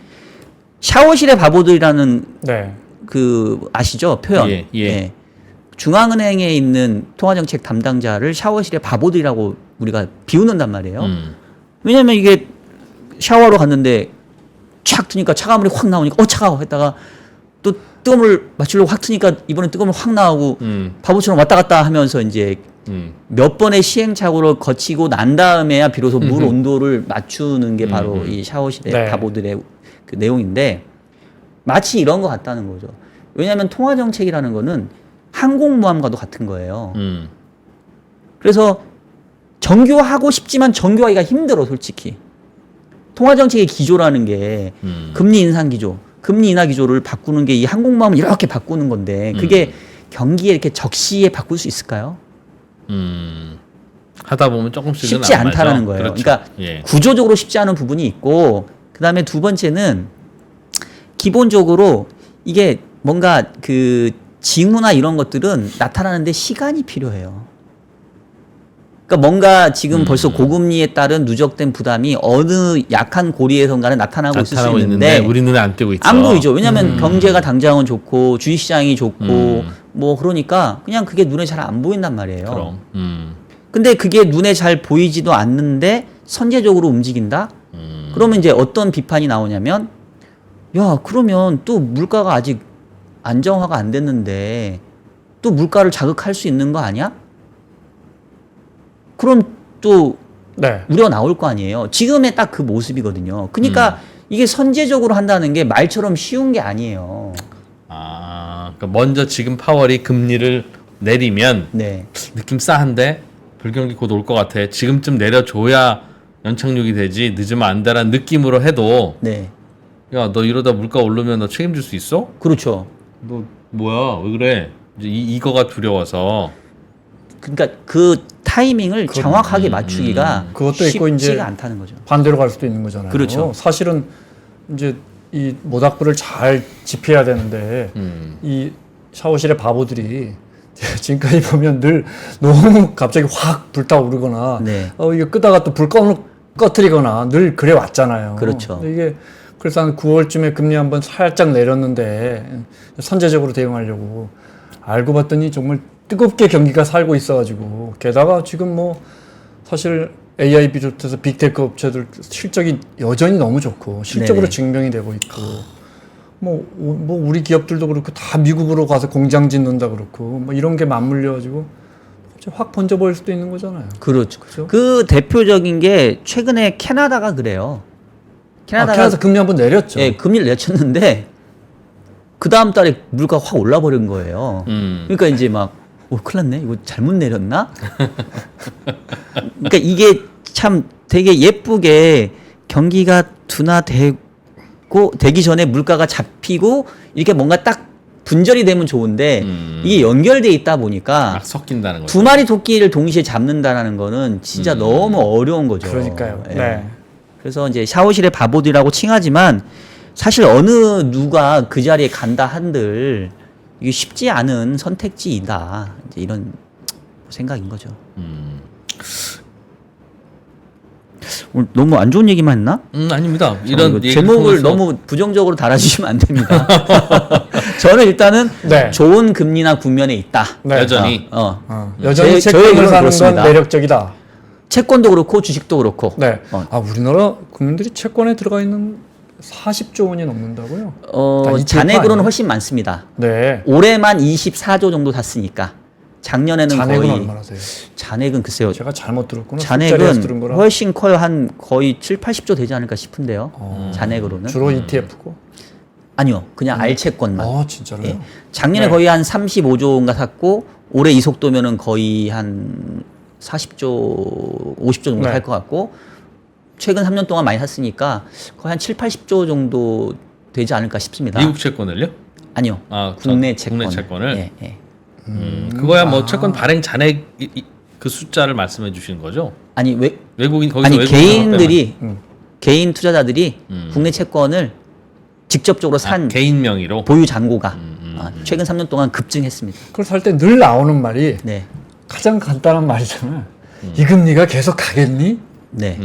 샤워실의 바보들이라는 네. 그 아시죠 표현. 예. 중앙은행에 있는 통화정책 담당자를 샤워실의 바보들이라고 우리가 비웃는단 말이에요. 왜냐면 이게 샤워하러 갔는데 촥 트니까 차가운 물이 확 나오니까 차가워 했다가 또 뜨거운 물 맞추려고 확 트니까 이번엔 뜨거운 물 확 나오고 바보처럼 왔다 갔다 하면서 이제 몇 번의 시행착오를 거치고 난 다음에야 비로소 물 온도를 맞추는 게 바로 이 샤워실의 네. 바보들의 그 내용인데 마치 이런 것 같다는 거죠. 왜냐하면 통화정책이라는 거는 항공모함과도 같은 거예요. 그래서 정교하고 싶지만 정교하기가 힘들어 솔직히. 통화정책의 기조라는 게 금리 인상 기조, 금리 인하 기조를 바꾸는 게 이 항공모함을 이렇게 바꾸는 건데 그게 경기에 이렇게 적시에 바꿀 수 있을까요? 하다 보면 조금씩은 쉽지 안 않다라는 맞아. 거예요. 그렇죠. 그러니까 예. 구조적으로 쉽지 않은 부분이 있고 그다음에 두 번째는 기본적으로 이게 뭔가 그 징후나 이런 것들은 나타나는데 시간이 필요해요. 그러니까 뭔가 지금 벌써 고금리에 따른 누적된 부담이 어느 약한 고리에선가는 나타나고 있을 수 있는데 우리 눈에 안 띄고 있죠. 안 보이죠. 왜냐하면 경제가 당장은 좋고 주식시장이 좋고 뭐 그러니까 그냥 그게 눈에 잘 안 보인단 말이에요. 그럼. 근데 그게 눈에 잘 보이지도 않는데 선제적으로 움직인다? 그러면 이제 어떤 비판이 나오냐면 야 그러면 또 물가가 아직 안정화가 안 됐는데 또 물가를 자극할 수 있는 거 아니야? 그럼 또 네. 우려가 나올 거 아니에요. 지금의 딱 그 모습이거든요. 그러니까 이게 선제적으로 한다는 게 말처럼 쉬운 게 아니에요. 그러니까 먼저 지금 파월이 금리를 내리면 네. 느낌 싸한데 불경기 곧 올 것 같아. 지금쯤 내려줘야 연착륙이 되지. 늦으면 안 돼라는 느낌으로 해도 네. 야, 너 이러다 물가 오르면 너 책임질 수 있어? 그렇죠. 너 뭐야? 왜 그래? 이제 이거가 두려워서. 그러니까 그 타이밍을 정확하게 맞추기가 그것도 있고 이제 쉽지가 않다는 거죠. 반대로 갈 수도 있는 거잖아요. 그렇죠. 사실은 이제 이 모닥불을 잘 지펴야 되는데 이 샤워실의 바보들이 지금까지 보면 늘 너무 갑자기 확 불타오르거나 네. 이거 끄다가 또 불 꺼트리거나 늘 그래 왔잖아요. 그렇죠. 근데 이게 그래서 한 9월쯤에 금리 한번 살짝 내렸는데 선제적으로 대응하려고 알고 봤더니 정말 뜨겁게 경기가 살고 있어가지고 게다가 지금 뭐 사실 AI 비롯해서 빅테크 업체들 실적이 여전히 너무 좋고 실적으로 네네. 증명이 되고 있고 뭐 우리 기업들도 그렇고 다 미국으로 가서 공장 짓는다 그렇고 뭐 이런 게 맞물려가지고 갑자기 확 번져버릴 수도 있는 거잖아요. 그렇죠. 그렇죠? 그 대표적인 게 최근에 캐나다가 그래요. 캐나다 금리 한번 내렸죠. 예, 금리를 내쳤는데 그 다음 달에 물가가 확 올라버린 거예요. 그러니까 이제 막 큰일 났네. 이거 잘못 내렸나? 그러니까 이게 참 되게 예쁘게 경기가 둔화되기 전에 물가가 잡히고 이렇게 뭔가 딱 분절이 되면 좋은데 이게 연결돼 있다 보니까 막 섞인다는 거죠. 두 마리 토끼를 동시에 잡는다라는 거는 진짜 너무 어려운 거죠. 그러니까요. 예. 네. 그래서 이제 샤워실의 바보들이라고 칭하지만 사실 어느 누가 그 자리에 간다 한들 이게 쉽지 않은 선택지이다. 이제 이런 생각인 거죠. 오늘 너무 안 좋은 얘기만 했나? 아닙니다. 이거 이런 얘기를 제목을 통해서 너무 부정적으로 달아주시면 안 됩니다. 저는 일단은 네. 좋은 금리나 국면에 있다. 네. 여전히 여전히 저의 채권을 의견은 사는 그렇습니다. 건 매력적이다. 채권도 그렇고 주식도 그렇고. 네. 우리나라 국민들이 채권에 들어가 있는 40조 원이 넘는다고요? 다 ETF 잔액으로는 아니에요? 훨씬 많습니다. 네. 올해만 24조 정도 샀으니까 작년에는 잔액은 거의 얼마나 돼요? 잔액은 글쎄요. 제가 잘못 들었구나. 술자리에서 들은 잔액은 거라. 훨씬 커요. 한 거의 7, 80조 되지 않을까 싶은데요. 잔액으로는. 주로 ETF고. 아니요, 그냥 알채권만. 진짜로요? 예. 작년에 네. 거의 한 35조인가 샀고 올해 이 속도면은 거의 한 40조, 50조 정도 네. 살 것 같고 최근 3년 동안 많이 샀으니까 거의 한 7, 80조 정도 되지 않을까 싶습니다. 미국 채권을요? 아니요. 아, 국내 채권. 국내 채권을. 예, 예. 그거야 뭐 채권 발행 잔액 그 숫자를 말씀해 주시는 거죠? 아니 외국인 거기서 아니 외국인 개인들이 음. 개인 투자자들이 국내 채권을 직접적으로 산 개인 명의로. 보유 잔고가 최근 3년 동안 급증했습니다. 그걸 살 때 늘 나오는 말이 네. 가장 간단한 말이잖아요. 이 금리가 계속 가겠니? 네.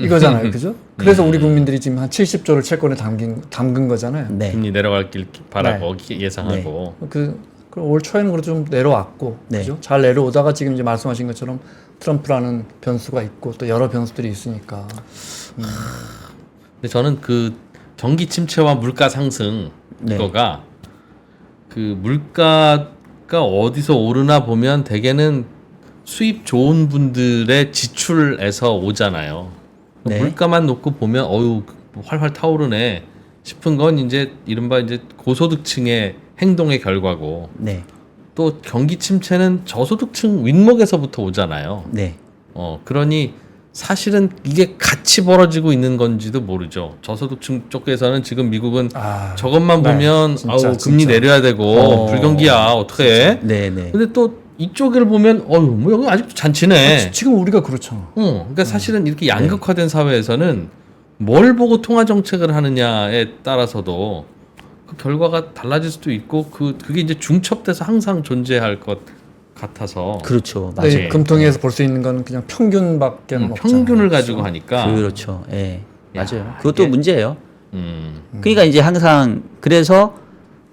이거잖아요. 그죠? 그래서 우리 국민들이 지금 한 70조를 채권에 담근 거잖아요. 네. 금리 내려갈 길 바라고 예상하고. 그럼 올 초에는 그래도 좀 내려왔고, 네. 그죠? 잘 내려오다가 지금 이제 말씀하신 것처럼 트럼프라는 변수가 있고 또 여러 변수들이 있으니까. 근데 저는 그 경기 침체와 물가 상승 네. 이거가 그 물가가 어디서 오르나 보면 대개는 수입 좋은 분들의 지출에서 오잖아요. 네. 물가만 놓고 보면 어유 활활 타오르네 싶은 건 이제 이른바 이제 고소득층의 행동의 결과고, 네. 또 경기 침체는 저소득층 윗목에서부터 오잖아요. 네. 그러니 사실은 이게 같이 벌어지고 있는 건지도 모르죠. 저소득층 쪽에서는 지금 미국은 저것만 네, 보면 진짜, 아우 금리 진짜. 내려야 되고 불경기야 어떡해. 네, 네. 근데 또 이쪽을 보면 어휴 뭐 여기 아직도 잔치네. 지금 우리가 그렇잖아. 그러니까 사실은 이렇게 양극화된 사회에서는 뭘 보고 통화 정책을 하느냐에 따라서도 그 결과가 달라질 수도 있고 그게 이제 중첩돼서 항상 존재할 것 같아서. 그렇죠. 근데 맞아요. 이 금통위에서 볼 수 있는 건 그냥 평균밖에 없잖아요. 평균을 가지고 하니까. 그렇죠. 예. 야, 맞아요. 그것도 이게- 문제예요. 음. 그러니까 이제 항상 그래서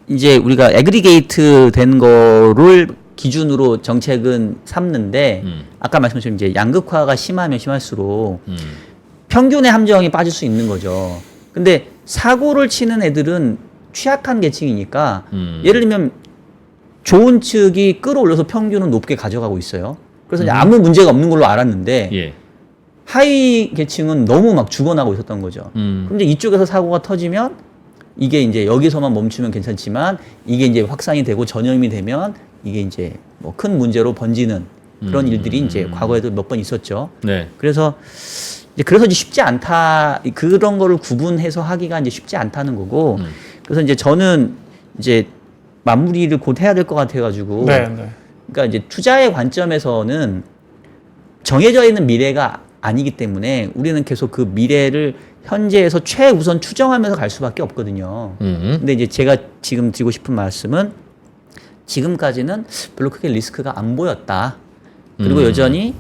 이제 우리가 애그리게이트 된 거를 기준으로 정책은 삼는데 아까 말씀하신 이제 양극화가 심하면 심할수록 평균의 함정이 빠질 수 있는 거죠. 근데 사고를 치는 애들은 취약한 계층이니까 예를 들면 좋은 측이 끌어올려서 평균은 높게 가져가고 있어요. 그래서 이제 아무 문제가 없는 걸로 알았는데 예. 하위 계층은 너무 막 죽어나고 있었던 거죠. 음. 그럼 이제 이쪽에서 사고가 터지면 이게 이제 여기서만 멈추면 괜찮지만 이게 이제 확산이 되고 전염이 되면 이게 이제 뭐 큰 문제로 번지는 그런 일들이 이제 과거에도 몇 번 있었죠. 네. 그래서 이제 쉽지 않다. 그런 거를 구분해서 하기가 이제 쉽지 않다는 거고. 그래서 이제 저는 이제 마무리를 곧 해야 될 것 같아가지고. 네, 네. 그러니까 이제 투자의 관점에서는 정해져 있는 미래가 아니기 때문에 우리는 계속 그 미래를 현재에서 최우선 추정하면서 갈 수밖에 없거든요. 근데 이제 제가 지금 드리고 싶은 말씀은 지금까지는 별로 크게 리스크가 안 보였다. 그리고 여전히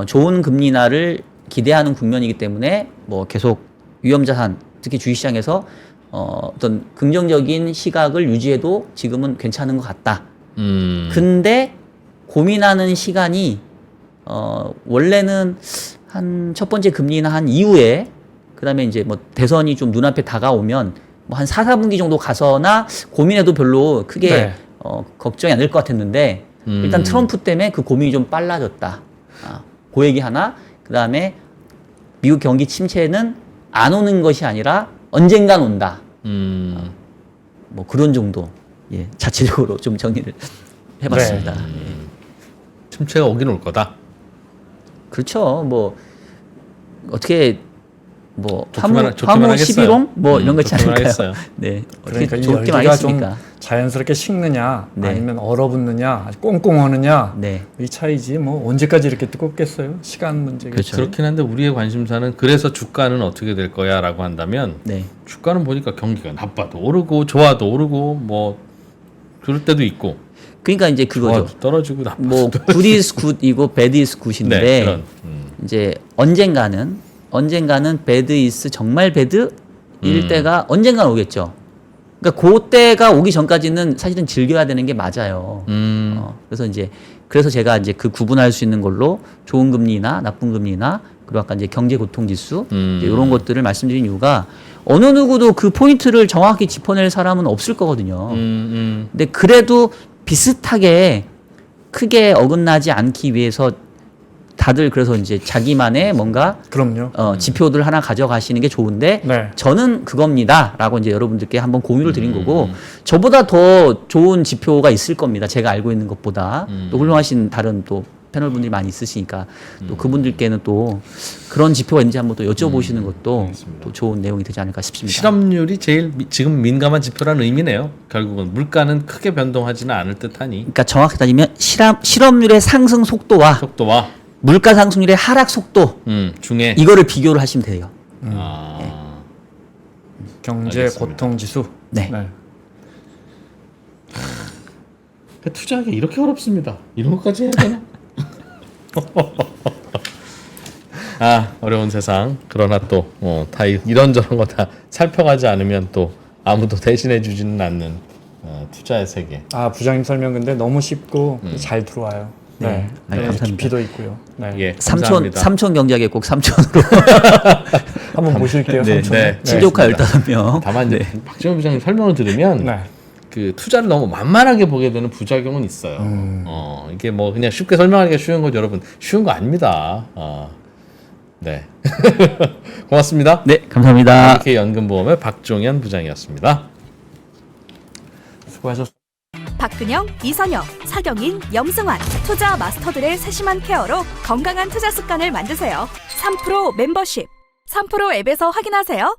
좋은 금리 인하를 기대하는 국면이기 때문에 뭐 계속 위험자산, 특히 주식시장에서 어떤 긍정적인 시각을 유지해도 지금은 괜찮은 것 같다. 근데 고민하는 시간이 원래는 한 첫 번째 금리 인하 한 이후에 그다음에 이제 뭐 대선이 좀 눈앞에 다가오면 뭐 한 4, 4분기 정도 가서나 고민해도 별로 크게 네. 걱정이 안 될 것 같았는데 일단 트럼프 때문에 그 고민이 좀 빨라졌다. 그 얘기 하나. 그다음에 미국 경기 침체는 안 오는 것이 아니라 언젠간 온다. 뭐 그런 정도. 예, 자체적으로 좀 정리를 해봤습니다. 예. 침체가 오긴 올 거다. 그렇죠. 뭐 어떻게 뭐 좋기만 화무 하겠어요. 11홍 뭐 이런 거 있지 좋기만 않을까요? 하겠어요. 네. 어떻게 그러니까 이 좋기만 열기가 좀 하겠습니까? 자연스럽게 식느냐, 네. 아니면 얼어붙느냐, 아주 꽁꽁하느냐, 네. 이 차이지. 뭐 언제까지 이렇게 뜨겁겠어요? 시간 문제겠죠. 그렇죠. 그렇긴 한데 우리의 관심사는 그래서 주가는 어떻게 될 거야라고 한다면 네. 주가는 보니까 경기가 나빠도 오르고 좋아도 오르고 뭐 그럴 때도 있고 그러니까 이제 그거죠. 좋아도 떨어지고 나빠도 뭐 good is good이고 bad is good인데 네, 그런, 이제 언젠가는 bad is 정말 bad일 때가 언젠간 오겠죠. 그러니까 그때가 오기 전까지는 사실은 즐겨야 되는 게 맞아요. 그래서 제가 이제 그 구분할 수 있는 걸로 좋은 금리나 나쁜 금리나 그리고 아까 이제 경제 고통 지수 이런 것들을 말씀드린 이유가 어느 누구도 그 포인트를 정확히 짚어낼 사람은 없을 거거든요. 근데 그래도 비슷하게 크게 어긋나지 않기 위해서 다들 그래서 이제 자기만의 뭔가 그럼요. 지표들 하나 가져가시는 게 좋은데 네. 저는 그겁니다라고 이제 여러분들께 한번 공유를 드린 거고 저보다 더 좋은 지표가 있을 겁니다. 제가 알고 있는 것보다 또 훌륭하신 다른 또 패널 분들이 많이 있으시니까 또 그분들께는 또 그런 지표가 있는지 한번 또 여쭤보시는 것도 또 좋은 내용이 되지 않을까 싶습니다. 실업률이 제일 지금 민감한 지표라는 의미네요. 결국은 물가는 크게 변동하지는 않을 듯하니 그러니까 정확히 따지면 실업률의 상승 속도와 속도와 물가 상승률의 하락 속도 중에 이거를 비교를 하시면 돼요. 경제 알겠습니다. 고통 지수. 네. 투자하기 이렇게 어렵습니다. 이런 것까지 해야 되나? 어려운 세상. 그러나 또 다 이런저런 거 다 살펴가지 않으면 또 아무도 대신해 주지는 않는 투자의 세계. 부장님 설명 근데 너무 쉽고 잘 들어와요. 네. 감사합니다. 깊이도 있고요. 네. 예, 삼촌 감사합니다. 삼촌 경제학에 꼭 삼촌으로 한번 모실게요. 네, 삼촌. 네. 친조카 15명. 다만 이제 박지원 부장님 설명을 들으면 네. 그 투자를 너무 만만하게 보게 되는 부작용은 있어요. 이게 뭐 그냥 쉽게 설명하기가 쉬운 거죠, 여러분. 쉬운 거 아닙니다. 네. 고맙습니다. 네, 감사합니다. 이렇게 연금보험의 박종현 부장이었습니다. 수고하셨습니다. 박근영, 이선영, 사경인, 염승환 투자 마스터들의 세심한 케어로 건강한 투자 습관을 만드세요. 3프로 멤버십 3프로 앱에서 확인하세요.